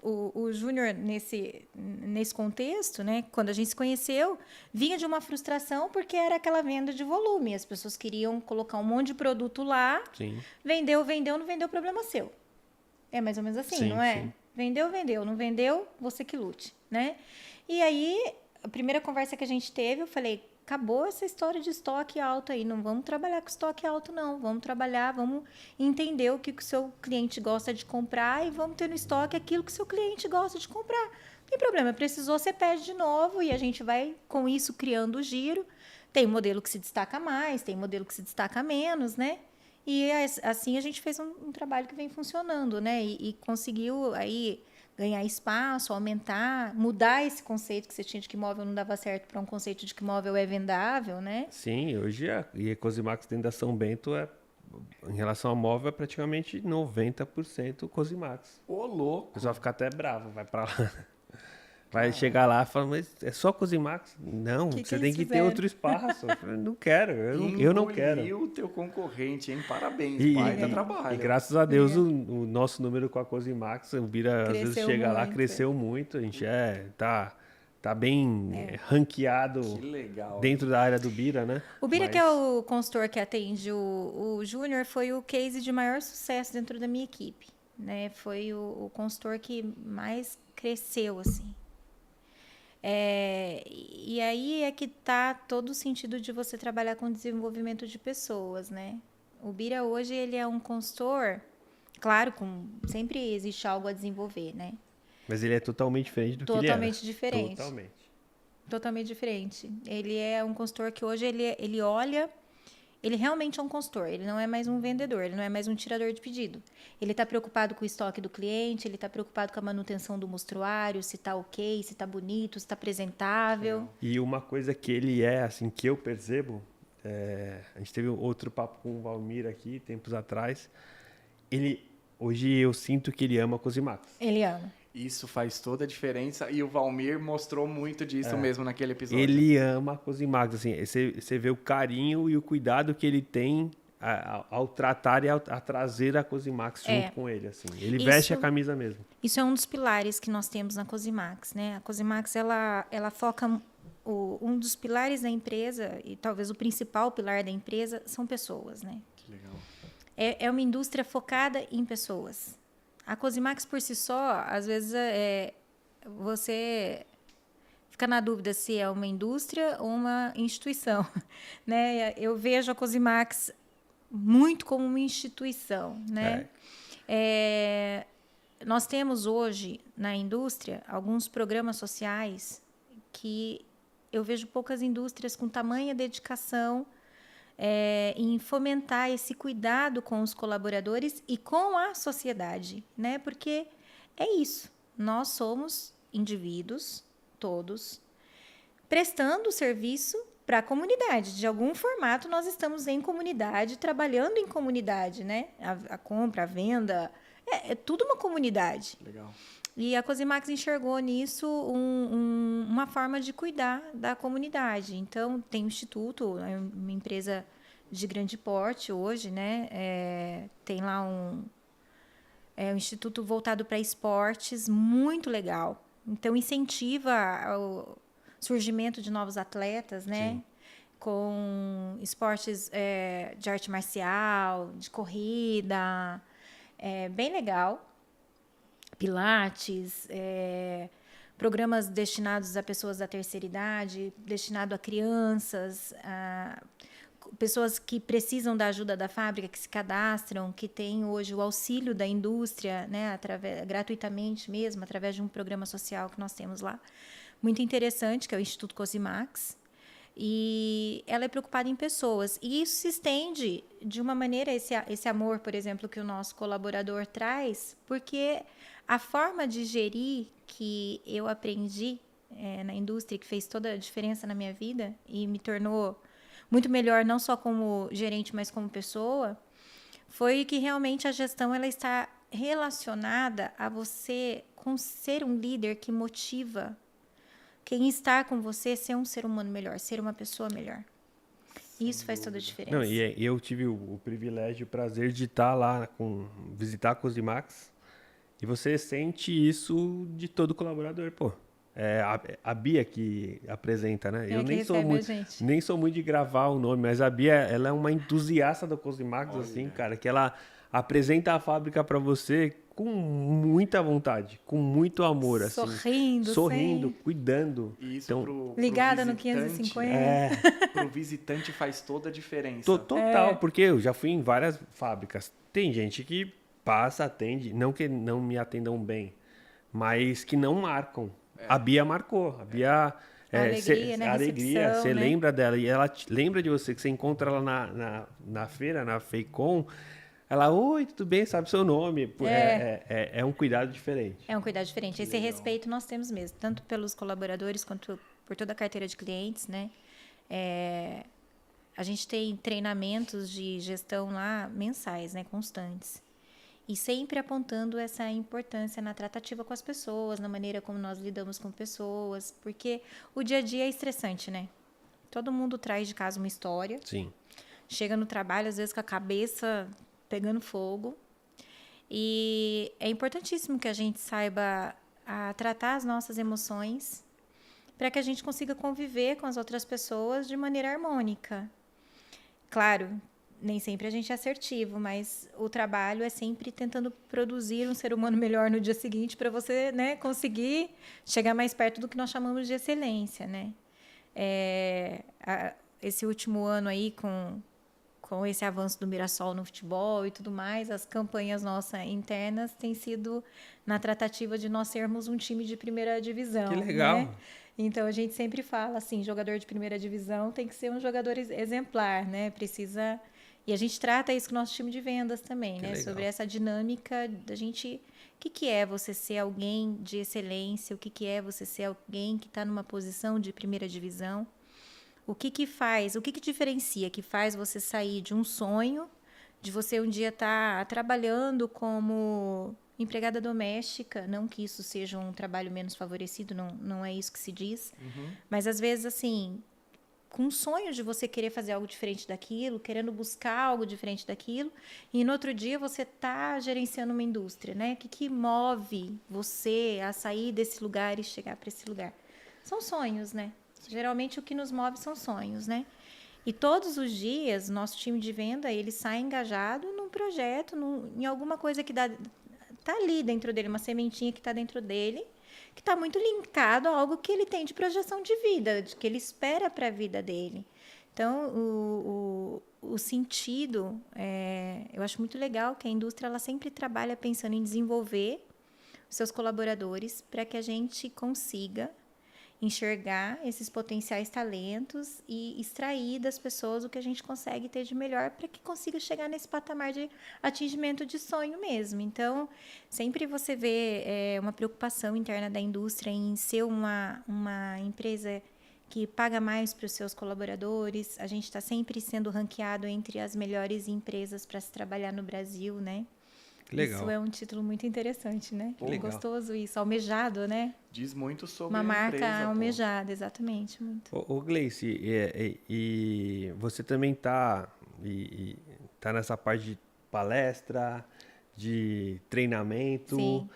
O Júnior, nesse contexto, né, quando a gente se conheceu, vinha de uma frustração porque era aquela venda de volume. As pessoas queriam colocar um monte de produto lá, vendeu, não vendeu, problema seu. É mais ou menos assim, não é? Sim. Vendeu, não vendeu, você que lute, né? E aí, a primeira conversa que a gente teve, eu falei, acabou essa história de estoque alto aí, não vamos trabalhar com estoque alto, não. Vamos trabalhar, vamos entender o que o seu cliente gosta de comprar e vamos ter no estoque aquilo que o seu cliente gosta de comprar. Não tem problema, precisou, você pede de novo e a gente vai, com isso, criando o giro. Tem modelo que se destaca mais, tem modelo que se destaca menos, né? E assim a gente fez um trabalho que vem funcionando, né? E conseguiu aí ganhar espaço, aumentar, mudar esse conceito que você tinha de que móvel não dava certo para um conceito de que móvel é vendável, né? Sim, hoje a Cosimax dentro da São Bento em relação ao móvel é praticamente 90% Cosimax. Ô, louco! O pessoal fica até bravo, vai para lá. Vai chegar lá e falar, mas é só Cosimax? Não, você tem que ter outro espaço. Eu não quero, eu não quero. E o teu concorrente, hein? Parabéns, baita trabalho. E graças a Deus o nosso número com a Cosimax, o Bira às vezes chega lá, cresceu muito. A gente tá bem ranqueado dentro da área do Bira, né? O Bira, que é o consultor que atende o Júnior, foi o case de maior sucesso dentro da minha equipe, né? Foi o consultor que mais cresceu, assim. E aí é que está todo o sentido de você trabalhar com desenvolvimento de pessoas, né? O Bira hoje ele é um consultor, claro, sempre existe algo a desenvolver, né? Mas ele é totalmente diferente do que ele era. Totalmente diferente. Ele é um consultor que hoje ele olha... Ele realmente é um consultor, ele não é mais um vendedor, ele não é mais um tirador de pedido. Ele está preocupado com o estoque do cliente, ele está preocupado com a manutenção do mostruário, se está ok, se está bonito, se está apresentável. E uma coisa que ele assim, que eu percebo, a gente teve outro papo com o Valmir aqui, tempos atrás, hoje eu sinto que ele ama a Cosimax. Ele ama. Isso faz toda a diferença e o Valmir mostrou muito disso mesmo naquele episódio. Ele ama a Cosimax, assim, você vê o carinho e o cuidado que ele tem ao tratar e a trazer a Cosimax junto com ele, assim. Ele veste a camisa mesmo. Isso é um dos pilares que nós temos na Cosimax, né? A Cosimax, ela foca... um dos pilares da empresa, e talvez o principal pilar da empresa, são pessoas, né? Que legal. É uma indústria focada em pessoas. A Cosimax, por si só, às vezes, você fica na dúvida se é uma indústria ou uma instituição, né? Eu vejo a Cosimax muito como uma instituição, né? Nós temos hoje, na indústria, alguns programas sociais que eu vejo poucas indústrias com tamanha dedicação em fomentar esse cuidado com os colaboradores e com a sociedade, né? Porque é isso. Nós somos indivíduos, todos, prestando serviço para a comunidade. De algum formato, nós estamos em comunidade, trabalhando em comunidade, né? A compra, a venda, é tudo uma comunidade. Legal. E a Cosimax enxergou nisso uma forma de cuidar da comunidade. Então, tem o Instituto, é uma empresa de grande porte hoje, né? Tem lá um instituto voltado para esportes, muito legal. Então, incentiva o surgimento de novos atletas, né? Sim. Com esportes de arte marcial, de corrida, bem legal. Pilates, programas destinados a pessoas da terceira idade, destinado a crianças, pessoas que precisam da ajuda da fábrica, que se cadastram, que têm hoje o auxílio da indústria, né, gratuitamente mesmo, através de um programa social que nós temos lá. Muito interessante, que é o Instituto Cosimax. E ela é preocupada em pessoas. E isso se estende de uma maneira, esse amor, por exemplo, que o nosso colaborador traz, porque a forma de gerir que eu aprendi na indústria, que fez toda a diferença na minha vida e me tornou muito melhor, não só como gerente, mas como pessoa, foi que realmente a gestão ela está relacionada a você com ser um líder que motiva quem está com você ser um ser humano melhor, ser uma pessoa melhor. Isso faz toda a diferença. Não, e eu tive o privilégio, o prazer de estar lá, visitar a Cosimax, e você sente isso de todo colaborador, pô. A Bia que apresenta, né? Eu nem sou muito de gravar o nome, mas a Bia, ela é uma entusiasta da Cosimax, assim, cara, que ela apresenta a fábrica para você com muita vontade, com muito amor, assim. Sorrindo, cuidando. E isso então, ligada no 550. Pro visitante faz toda a diferença. Total, porque eu já fui em várias fábricas. Tem gente que passa, atende, não que não me atendam bem, mas que não marcam. A Bia marcou. A Bia... alegria, você né? lembra dela e ela lembra de você, que você encontra ela na feira, na Feicom. Ela, oi, tudo bem? Sabe seu nome? É um cuidado diferente. É um cuidado diferente. Esse respeito nós temos mesmo, tanto pelos colaboradores quanto por toda a carteira de clientes, né? A gente tem treinamentos de gestão lá mensais, né? Constantes. E sempre apontando essa importância na tratativa com as pessoas, na maneira como nós lidamos com pessoas, porque o dia a dia é estressante, né? Todo mundo traz de casa uma história. Sim. Chega no trabalho, às vezes, com a cabeça pegando fogo. E é importantíssimo que a gente saiba tratar as nossas emoções para que a gente consiga conviver com as outras pessoas de maneira harmônica. Claro, nem sempre a gente é assertivo, mas o trabalho é sempre tentando produzir um ser humano melhor no dia seguinte para você, né, conseguir chegar mais perto do que nós chamamos de excelência, né? Esse último ano aí, com esse avanço do Mirassol no futebol e tudo mais, as campanhas nossas internas têm sido na tratativa de nós sermos um time de primeira divisão. Que legal! Né? Então, a gente sempre fala assim, jogador de primeira divisão tem que ser um jogador exemplar, né? Precisa... E a gente trata isso com o nosso time de vendas também, né? Sobre essa dinâmica da gente... O que é você ser alguém de excelência? O que é você ser alguém que está numa posição de primeira divisão? O que faz? O que diferencia? Que faz você sair de um sonho, de você um dia estar trabalhando como empregada doméstica, não que isso seja um trabalho menos favorecido, não é isso que se diz, mas às vezes, assim, com um sonho de você querer fazer algo diferente daquilo, querendo buscar algo diferente daquilo, e no outro dia você está gerenciando uma indústria, né? O que move você a sair desse lugar e chegar para esse lugar? São sonhos, né? Geralmente o que nos move são sonhos, né? E todos os dias, nosso time de venda, ele sai engajado num projeto, em alguma coisa que tá ali dentro dele, uma sementinha que está dentro dele, que está muito linkado a algo que ele tem de projeção de vida, de que ele espera para a vida dele. Então, o sentido, eu acho muito legal que a indústria ela sempre trabalha pensando em desenvolver os seus colaboradores para que a gente consiga enxergar esses potenciais talentos e extrair das pessoas o que a gente consegue ter de melhor para que consiga chegar nesse patamar de atingimento de sonho mesmo. Então, sempre você vê uma preocupação interna da indústria em ser uma empresa que paga mais para os seus colaboradores. A gente está sempre sendo ranqueado entre as melhores empresas para se trabalhar no Brasil, né? Legal. Isso é um título muito interessante, né? Legal. Gostoso isso, almejado, né? Diz muito sobre uma a marca empresa, almejada, exatamente. Muito. Ô Gleice, e você também tá nessa parte de palestra, de treinamento. Sim.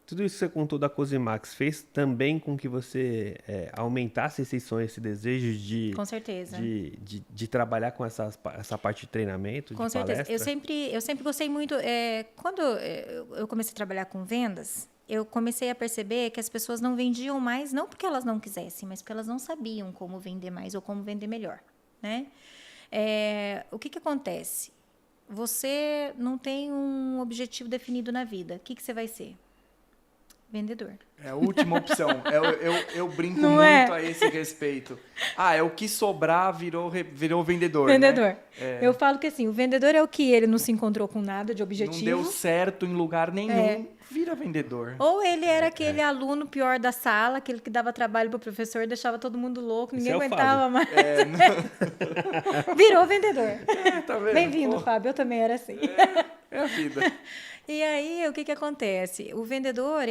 Tudo isso que você contou da Cosimax fez também com que você aumentasse esse sonho, esse desejo de... Com certeza. De trabalhar com essa parte de treinamento, com de certeza. palestra? Eu sempre gostei muito... quando eu comecei a trabalhar com vendas, eu comecei a perceber que as pessoas não vendiam mais, não porque elas não quisessem, mas porque elas não sabiam como vender mais ou como vender melhor, né? O que acontece? Você não tem um objetivo definido na vida. O que você vai ser? Vendedor. É a última opção. Eu brinco Não muito a esse respeito. É o que sobrar virou vendedor. Vendedor. Né? Eu falo que assim, o vendedor é o que ele não se encontrou com nada de objetivo. Não deu certo em lugar nenhum, vira vendedor. Ou ele era aquele aluno pior da sala, aquele que dava trabalho pro professor, deixava todo mundo louco, ninguém aguentava mais. Virou vendedor. Tá vendo? Bem-vindo, Fábio. Eu também era assim. É a vida. E aí, o que acontece? O vendedor,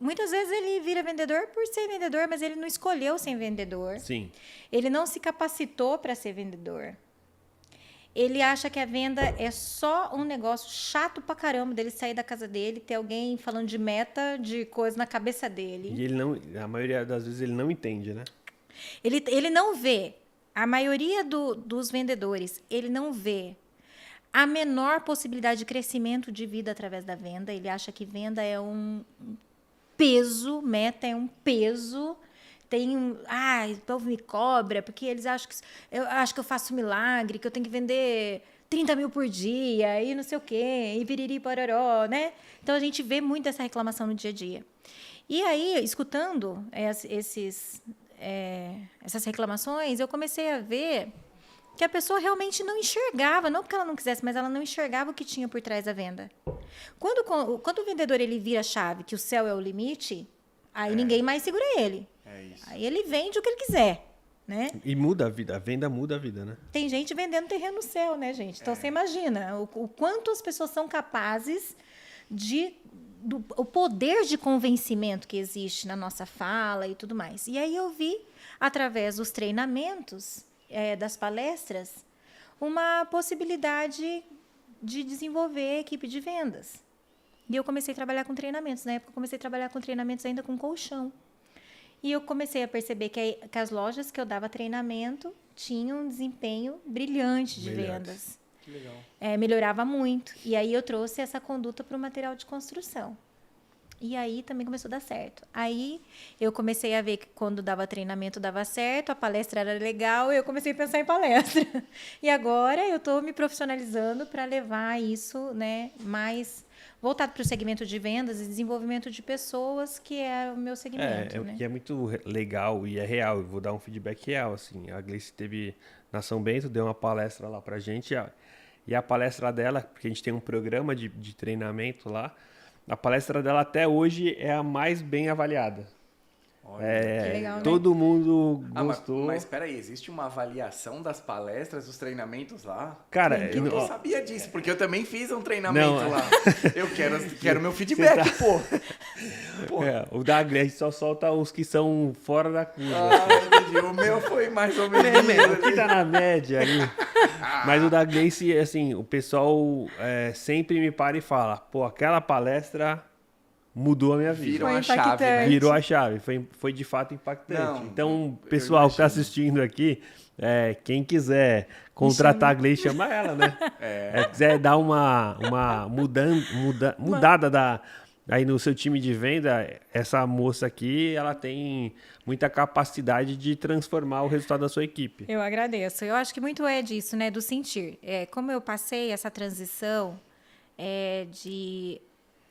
muitas vezes ele vira vendedor por ser vendedor, mas ele não escolheu ser vendedor. Sim. Ele não se capacitou para ser vendedor. Ele acha que a venda é só um negócio chato pra caramba dele sair da casa dele, ter alguém falando de meta, de coisa na cabeça dele. E ele não, a maioria das vezes ele não entende, né? Ele não vê. A maioria dos vendedores, ele não vê a menor possibilidade de crescimento de vida através da venda. Ele acha que venda é um peso, meta é um peso. O povo me cobra, porque eles acham que eu acho que eu faço milagre, que eu tenho que vender 30 mil por dia, e não sei o quê, e piriri pororó, né? Então, a gente vê muito essa reclamação no dia a dia. E aí, escutando essas reclamações, eu comecei a ver que a pessoa realmente não enxergava, não porque ela não quisesse, mas ela não enxergava o que tinha por trás da venda. Quando o vendedor ele vira a chave, que o céu é o limite, aí ninguém mais segura ele. É isso. Aí ele vende o que ele quiser, né? E muda a vida, a venda muda a vida, né? Tem gente vendendo terreno no céu, né, gente? Então, você imagina o quanto as pessoas são capazes o poder de convencimento que existe na nossa fala e tudo mais. E aí eu vi, através dos treinamentos, das palestras, uma possibilidade de desenvolver equipe de vendas. E eu comecei a trabalhar com treinamentos. Na época, eu comecei a trabalhar com treinamentos ainda com colchão. E eu comecei a perceber que as lojas que eu dava treinamento tinham um desempenho brilhante de vendas. Que legal. Melhorava muito. E aí eu trouxe essa conduta para o material de construção. E aí também começou a dar certo. Aí eu comecei a ver que quando dava treinamento dava certo, a palestra era legal, eu comecei a pensar em palestra. E agora eu estou me profissionalizando para levar isso, né, mais voltado para o segmento de vendas e desenvolvimento de pessoas, que é o meu segmento. Né? Que é muito legal e é real. Eu vou dar um feedback real. Assim. A Gleice esteve na São Bento, deu uma palestra lá para a gente. E a palestra dela, porque a gente tem um programa de treinamento lá, a palestra dela até hoje é a mais bem avaliada. Olha, que legal, né? Todo mundo Ah, gostou. mas espera aí, existe uma avaliação das palestras, dos treinamentos lá? Cara, Eu não ó, sabia disso, porque eu também fiz um treinamento Não, lá. Eu quero meu feedback, pô. o da Gleice só solta os que são fora da curva. Ah, entendi. O meu foi mais ou menos O que isso. tá na média ali. Mas o da Gleice, assim, o pessoal sempre me para e fala, pô, aquela palestra mudou a minha vida. Viram Foi a chave, né? impactante. Virou a chave, foi de fato impactante. Não, Então, eu pessoal que está imagino. assistindo aqui, quem quiser contratar a Gleice, chama ela, né? Quiser dar uma mudada aí no seu time de venda, essa moça aqui, ela tem muita capacidade de transformar o resultado da sua equipe. Eu agradeço. Eu acho que muito é disso, né? Do sentir. Como eu passei essa transição de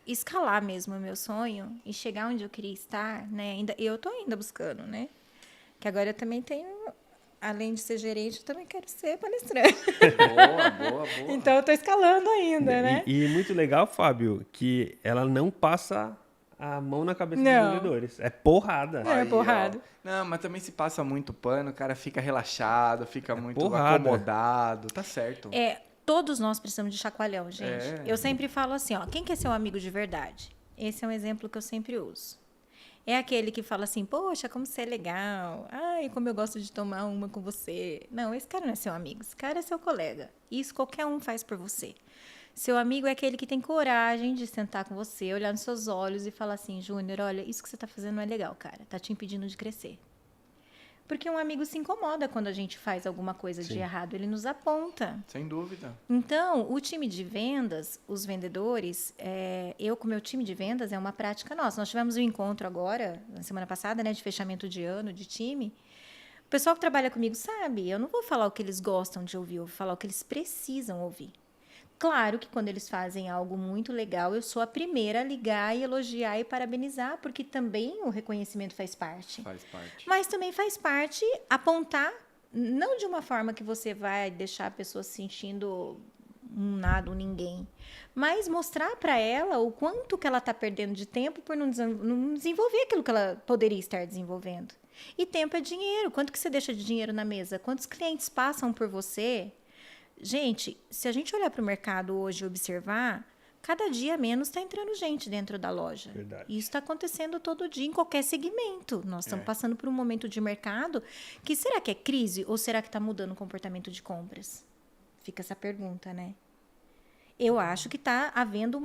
escalar mesmo o meu sonho e chegar onde eu queria estar, né? Eu tô ainda buscando, né? Que agora eu também tenho, além de ser gerente, eu também quero ser palestrante. Boa. Então eu tô escalando ainda, né? E muito legal, Fábio, que ela não passa a mão na cabeça dos Não. vendedores. É porrada. É, porrada. Ó. Não, mas também se passa muito pano, o cara fica relaxado, fica muito porrada. acomodado. Tá certo. Todos nós precisamos de chacoalhão, gente. É. Eu sempre falo assim, ó, quem quer ser um amigo de verdade? Esse é um exemplo que eu sempre uso. É aquele que fala assim, poxa, como você é legal. Ai, como eu gosto de tomar uma com você. Não, esse cara não é seu amigo, esse cara é seu colega. Isso qualquer um faz por você. Seu amigo é aquele que tem coragem de sentar com você, olhar nos seus olhos e falar assim, Júnior, olha, isso que você tá fazendo não é legal, cara. Tá te impedindo de crescer. Porque um amigo se incomoda quando a gente faz alguma coisa de errado. Ele nos aponta. Sem dúvida. Então, o time de vendas, os vendedores, eu com o meu time de vendas, é uma prática nossa. Nós tivemos um encontro agora, na semana passada, né, de fechamento de ano, de time. O pessoal que trabalha comigo sabe, eu não vou falar o que eles gostam de ouvir, eu vou falar o que eles precisam ouvir. Claro que quando eles fazem algo muito legal, eu sou a primeira a ligar e elogiar e parabenizar, porque também o reconhecimento faz parte. Faz parte. Mas também faz parte apontar, não de uma forma que você vai deixar a pessoa se sentindo um nada, um ninguém, mas mostrar para ela o quanto que ela está perdendo de tempo por não desenvolver aquilo que ela poderia estar desenvolvendo. E tempo é dinheiro. Quanto que você deixa de dinheiro na mesa? Quantos clientes passam por você? Gente, se a gente olhar para o mercado hoje e observar, cada dia menos está entrando gente dentro da loja. Verdade. Isso está acontecendo todo dia em qualquer segmento. Nós estamos passando por um momento de mercado que será que é crise ou será que está mudando o comportamento de compras? Fica essa pergunta, né? Eu acho que está havendo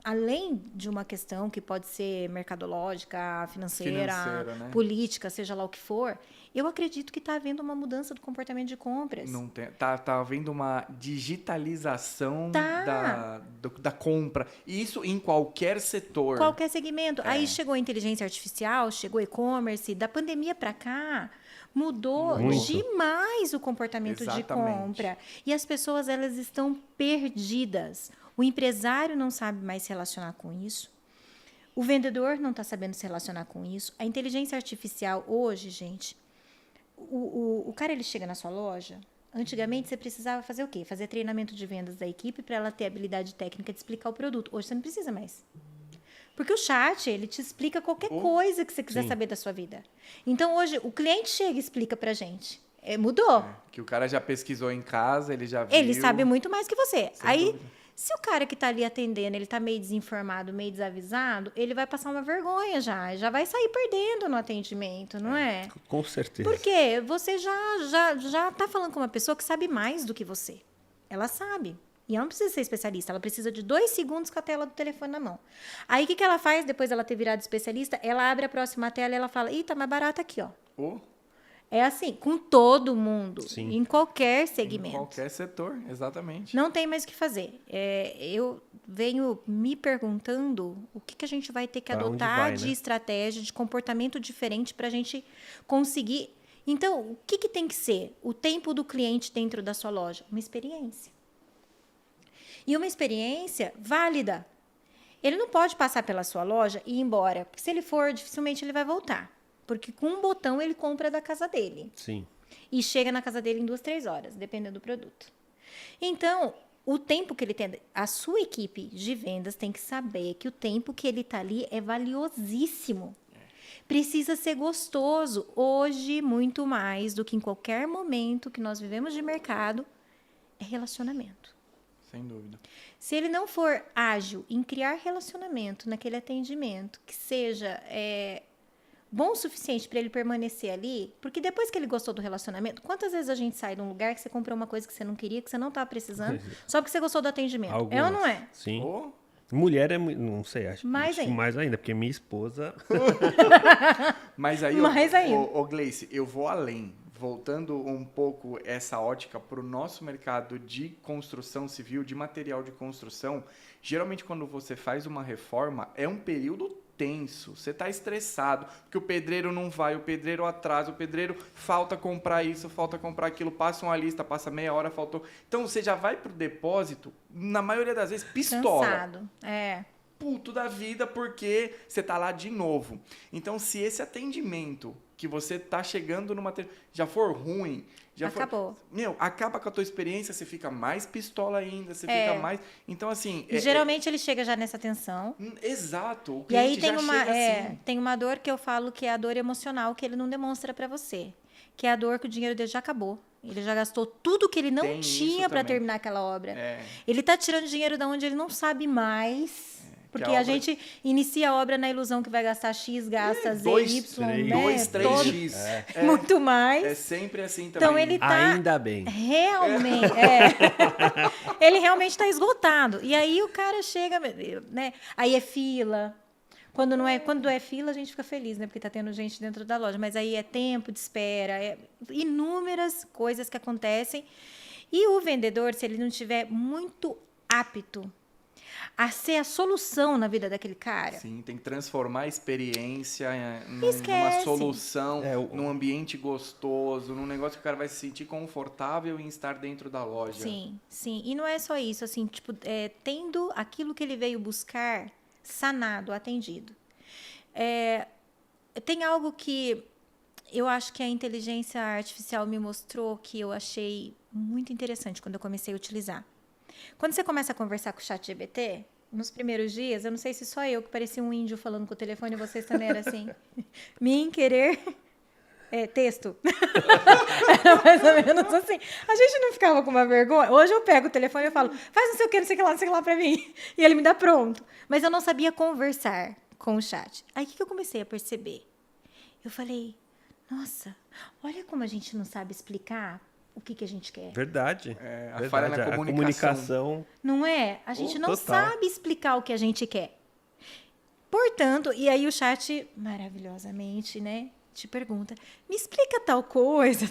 além de uma questão que pode ser mercadológica, financeira, né? política, seja lá o que for, eu acredito que está havendo uma mudança do comportamento de compras. Não tem, tá havendo uma digitalização Tá. da compra. E isso em qualquer setor. Qualquer segmento. Aí chegou a inteligência artificial, chegou e-commerce. Da pandemia para cá, mudou Muito. demais o comportamento de Exatamente. compra. E as pessoas, elas estão perdidas. O empresário não sabe mais se relacionar com isso. O vendedor não está sabendo se relacionar com isso. A inteligência artificial hoje, gente, o cara, ele chega na sua loja. Antigamente, você precisava fazer o quê? Fazer treinamento de vendas da equipe para ela ter habilidade técnica de explicar o produto. Hoje, você não precisa mais. Porque o chat, ele te explica qualquer coisa que você quiser saber da sua vida. Então, hoje, o cliente chega e explica pra gente. Mudou. Que o cara já pesquisou em casa, ele já viu. Ele sabe muito mais que você. Sem Aí, dúvida. se o cara que tá ali atendendo, ele tá meio desinformado, meio desavisado, ele vai passar uma vergonha já vai sair perdendo no atendimento, não é? Com certeza. Porque você já tá falando com uma pessoa que sabe mais do que você. Ela sabe. E ela não precisa ser especialista, ela precisa de 2 segundos com a tela do telefone na mão. Aí, o que ela faz depois dela ter virado especialista? Ela abre a próxima tela e ela fala, ih, tá mais barato aqui, ó. É assim, com todo mundo, Sim. em qualquer segmento. Em qualquer setor, exatamente. Não tem mais o que fazer. Eu venho me perguntando o que a gente vai ter que Pra onde adotar vai, de né? estratégia, de comportamento diferente para a gente conseguir. Então, o que tem que ser o tempo do cliente dentro da sua loja? Uma experiência. E uma experiência válida. Ele não pode passar pela sua loja e ir embora, porque se ele for, dificilmente ele vai voltar. Porque com um botão ele compra da casa dele. Sim. E chega na casa dele em 2, 3 horas, dependendo do produto. Então, o tempo que ele tem... A sua equipe de vendas tem que saber que o tempo que ele está ali é valiosíssimo. Precisa ser gostoso. Hoje, muito mais do que em qualquer momento que nós vivemos de mercado, é relacionamento. Sem dúvida. Se ele não for ágil em criar relacionamento naquele atendimento, que seja bom o suficiente para ele permanecer ali, porque depois que ele gostou do relacionamento, quantas vezes a gente sai de um lugar que você comprou uma coisa que você não queria, que você não estava precisando, só porque você gostou do atendimento? É ou não é? Sim. Oh, Mulher é, não sei, acho Mais que ainda. mais ainda, porque minha esposa... mas aí, Mais ainda. ô Gleice, eu vou além. Voltando um pouco essa ótica para o nosso mercado de construção civil, de material de construção, geralmente quando você faz uma reforma, é um período tenso. Você está estressado, porque o pedreiro não vai, o pedreiro atrasa, o pedreiro falta comprar isso, falta comprar aquilo, passa uma lista, passa meia hora, faltou. Então você já vai pro depósito, na maioria das vezes, pistola. Cansado. Puto da vida, porque você tá lá de novo. Então, se esse atendimento que você tá chegando no material já for ruim, Acabou. Acaba com a tua experiência, você fica mais pistola ainda, você fica mais... Então, assim... Geralmente ele chega já nessa tensão. Exato. O E aí cliente já chega assim. tem uma dor que eu falo que é a dor emocional que ele não demonstra pra você. Que é a dor que o dinheiro dele já acabou. Ele já gastou tudo que ele não Tem tinha isso pra também. terminar aquela obra. É. Ele tá tirando dinheiro da onde ele não sabe mais. Porque a obra- gente inicia a obra na ilusão que vai gastar X, gasta Z, dois, Y, três. né? 2, 3 Todo- X. Muito mais. É sempre assim também. Então ele tá Ainda bem. realmente, ele realmente está esgotado. E aí o cara chega, né? Aí é fila. Quando é fila, a gente fica feliz, né? Porque tá tendo gente dentro da loja. Mas aí é tempo de espera, inúmeras coisas que acontecem. E o vendedor, se ele não tiver muito apto a ser a solução na vida daquele cara, Sim, tem que transformar a experiência numa Esquece. solução, num ambiente gostoso, num negócio que o cara vai se sentir confortável em estar dentro da loja. sim. E não é só isso, assim, tipo, tendo aquilo que ele veio buscar sanado, atendido. Tem algo que eu acho que a inteligência artificial me mostrou que eu achei muito interessante quando eu comecei a utilizar. Quando você começa a conversar com o ChatGPT, nos primeiros dias, eu não sei se só eu que parecia um índio falando com o telefone, vocês também eram assim. Mim querer texto. Era mais ou menos assim. A gente não ficava com uma vergonha. Hoje eu pego o telefone e falo, faz não sei o que, não sei o que lá pra mim. E ele me dá pronto. Mas eu não sabia conversar com o chat. Aí o que eu comecei a perceber? Eu falei, nossa, olha como a gente não sabe explicar o que a gente quer. Verdade. A falha na A comunicação. Não é? A gente não total. sabe explicar o que a gente quer. Portanto, e aí o chat, maravilhosamente, né, te pergunta, me explica tal coisa,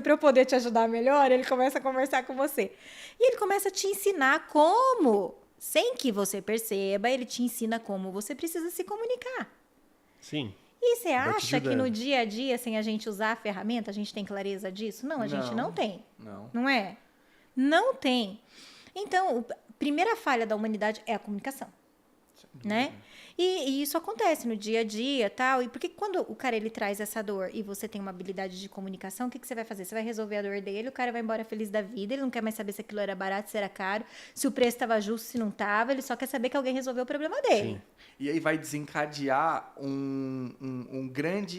para eu poder te ajudar melhor. Ele começa a conversar com você. E ele começa a te ensinar como, sem que você perceba, ele te ensina como você precisa se comunicar. Sim. E você Vai te acha que ajudando. no dia a dia, sem a gente usar a ferramenta, a gente tem clareza disso? Não, a gente não tem. Não. Não é? Não tem. Então, a primeira falha da humanidade é a comunicação, né? E isso acontece no dia a dia, tal. E porque quando o cara ele traz essa dor e você tem uma habilidade de comunicação, o que você vai fazer? Você vai resolver a dor dele, o cara vai embora feliz da vida, ele não quer mais saber se aquilo era barato, se era caro, se o preço estava justo, se não estava, ele só quer saber que alguém resolveu o problema dele. Sim. E aí vai desencadear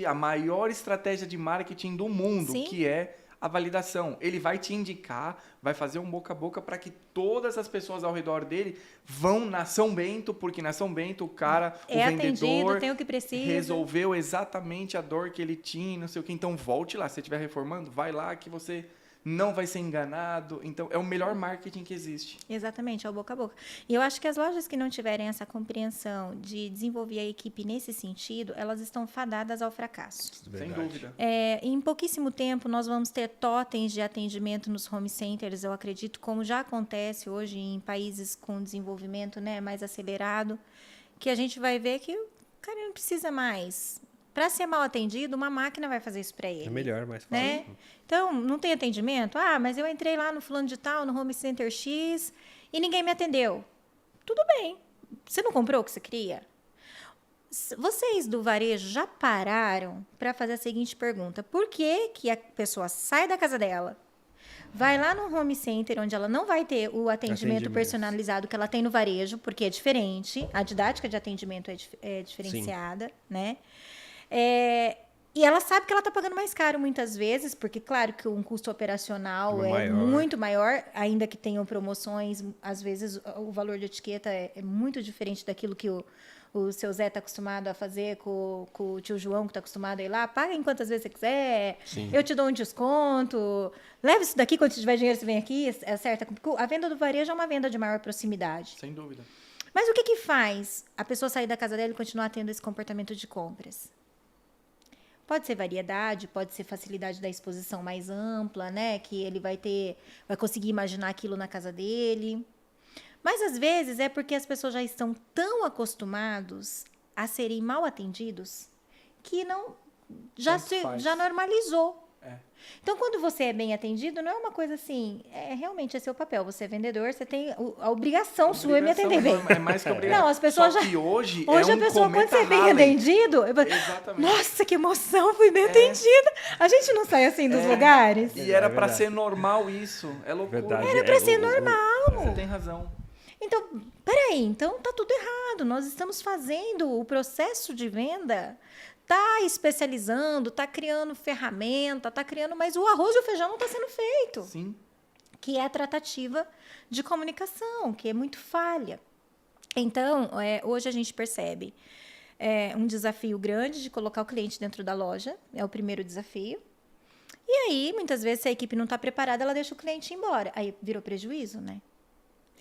a maior estratégia de marketing do mundo, Sim. que é a validação. Ele vai te indicar, vai fazer um boca a boca para que todas as pessoas ao redor dele vão na São Bento, porque na São Bento o cara, o atendido, vendedor, tem o que precisa. resolveu exatamente a dor que ele tinha, não sei o que. Então volte lá, se você estiver reformando, vai lá que você não vai ser enganado. Então é o melhor marketing que existe. Exatamente, é o boca a boca. E eu acho que as lojas que não tiverem essa compreensão de desenvolver a equipe nesse sentido, elas estão fadadas ao fracasso. Sem dúvida. Em pouquíssimo tempo, nós vamos ter totens de atendimento nos home centers, eu acredito, como já acontece hoje em países com desenvolvimento, né, mais acelerado, que a gente vai ver que o cara não precisa mais. Para ser mal atendido, uma máquina vai fazer isso para ele. É melhor, mais fácil. Né? Então, não tem atendimento? Ah, mas eu entrei lá no fulano de tal, no Home Center X, e ninguém me atendeu. Tudo bem. Você não comprou o que você queria? Vocês do varejo já pararam para fazer a seguinte pergunta. Por que que a pessoa sai da casa dela, vai lá no Home Center, onde ela não vai ter o atendimento personalizado que ela tem no varejo, porque é diferente, a didática de atendimento é diferenciada, né? E ela sabe que ela está pagando mais caro muitas vezes, porque, claro, que um custo operacional é muito maior, ainda que tenham promoções, às vezes o valor de etiqueta é muito diferente daquilo que o seu Zé está acostumado a fazer com o tio João, que está acostumado a ir lá. Paga em quantas vezes você quiser, eu te dou um desconto, leva isso daqui, quando tiver dinheiro você vem aqui, acerta. A venda do varejo é uma venda de maior proximidade. Sem dúvida. Mas o que faz a pessoa sair da casa dela e continuar tendo esse comportamento de compras? Pode ser variedade, pode ser facilidade da exposição mais ampla, né? Que ele vai conseguir imaginar aquilo na casa dele. Mas, às vezes, é porque as pessoas já estão tão acostumados a serem mal atendidos que já normalizou. Então, quando você é bem atendido, não é uma coisa assim, realmente é seu papel. Você é vendedor, você tem a obrigação sua é me atender bem. É mais que obrigação. Não, as pessoas Só que hoje a pessoa, quando você é bem atendido, Exatamente. Nossa, que emoção, fui bem atendida. A gente não sai assim dos lugares. E era pra ser normal isso. É loucura. Verdade. Era pra ser normal. Você tem razão. Então, peraí, então tá tudo errado. Nós estamos fazendo o processo de venda, tá especializando, tá criando ferramenta, tá criando, mas o arroz e o feijão não tá sendo feito. Sim. Que é a tratativa de comunicação, que é muito falha. Então, hoje a gente percebe um desafio grande de colocar o cliente dentro da loja, é o primeiro desafio. E aí, muitas vezes, se a equipe não está preparada, ela deixa o cliente ir embora. Aí virou prejuízo, né?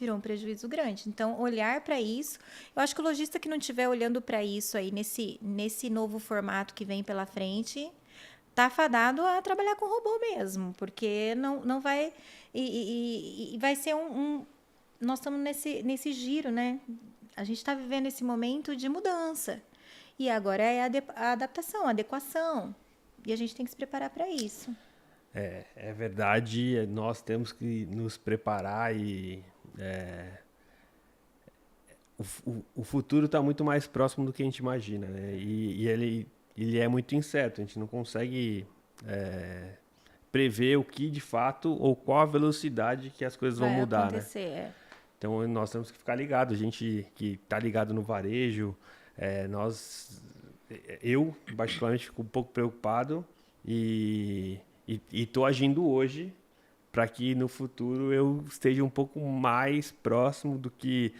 Virou um prejuízo grande. Então, olhar para isso... Eu acho que o lojista que não estiver olhando para isso aí, nesse novo formato que vem pela frente, está fadado a trabalhar com robô mesmo, porque não vai... E vai ser nós estamos nesse giro, né? A gente está vivendo esse momento de mudança. E agora é a adaptação, a adequação. E a gente tem que se preparar para isso. É verdade, nós temos que nos preparar e... O futuro está muito mais próximo do que a gente imagina, né? E ele é muito incerto, a gente não consegue prever o que de fato ou qual a velocidade que as coisas vão mudar, né? Então nós temos que ficar ligados, a gente que está ligado no varejo, eu particularmente fico um pouco preocupado e estou agindo hoje para que no futuro eu esteja um pouco mais próximo do que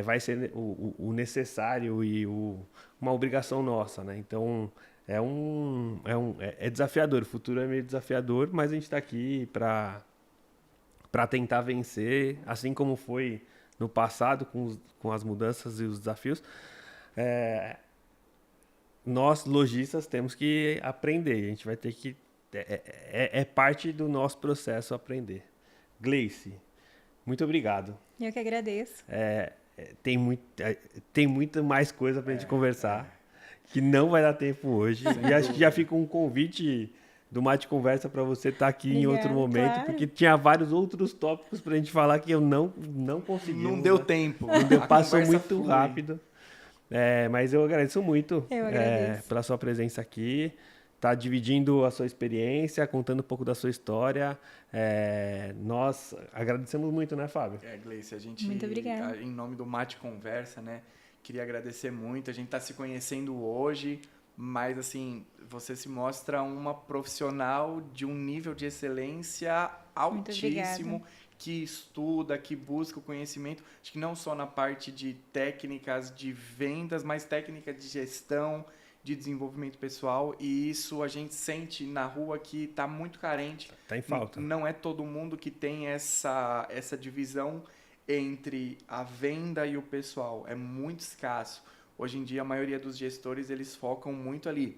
vai ser o necessário e uma obrigação nossa, né? Então, é desafiador, o futuro é meio desafiador, mas a gente está aqui para tentar vencer, assim como foi no passado com as mudanças e os desafios. Nós, lojistas, temos que aprender, a gente vai ter que é parte do nosso processo aprender. Gleice, muito obrigado. Eu que agradeço. Tem muita mais coisa para a gente conversar, que não vai dar tempo hoje. E acho que já fica um convite do Mate Conversa para você estar aqui em outro momento, claro. Porque tinha vários outros tópicos para a gente falar que eu não consegui. Não deu tempo. Passou muito rápido. Mas eu agradeço muito pela sua presença aqui. Tá dividindo a sua experiência, contando um pouco da sua história. Nós agradecemos muito, né, Fábio? Gleice, a gente, muito obrigada. Em nome do Mate Conversa, né, queria agradecer muito. A gente está se conhecendo hoje, mas, assim, você se mostra uma profissional de um nível de excelência altíssimo, que estuda, que busca o conhecimento, acho que não só na parte de técnicas de vendas, mas técnicas de gestão, de desenvolvimento pessoal, e isso a gente sente na rua que está muito carente. Está em falta. Não é todo mundo que tem essa divisão entre a venda e o pessoal. É muito escasso. Hoje em dia, a maioria dos gestores, eles focam muito ali.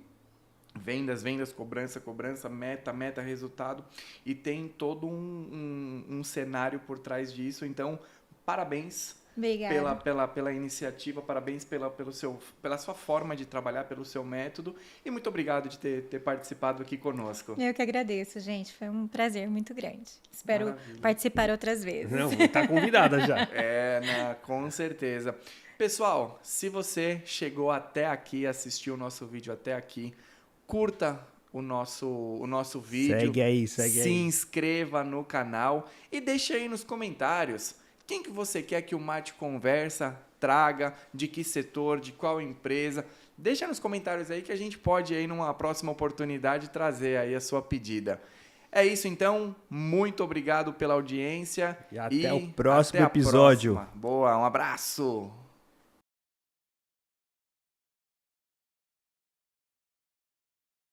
Vendas, cobrança, meta, resultado. E tem todo um cenário por trás disso. Então, parabéns. Pela iniciativa, parabéns pela sua forma de trabalhar, pelo seu método, e muito obrigado de ter participado aqui conosco. Eu que agradeço, gente, foi um prazer muito grande. Espero participar outras vezes. Não, está convidada já. Com certeza. Pessoal, se você chegou até aqui, assistiu o nosso vídeo até aqui, curta o nosso vídeo. Segue aí. Se inscreva no canal e deixe aí nos comentários quem que você quer que o Mate Conversa traga, de que setor, de qual empresa. Deixa nos comentários aí que a gente pode aí numa próxima oportunidade trazer aí a sua pedida. É isso então, muito obrigado pela audiência e até o próximo episódio. Boa, um abraço!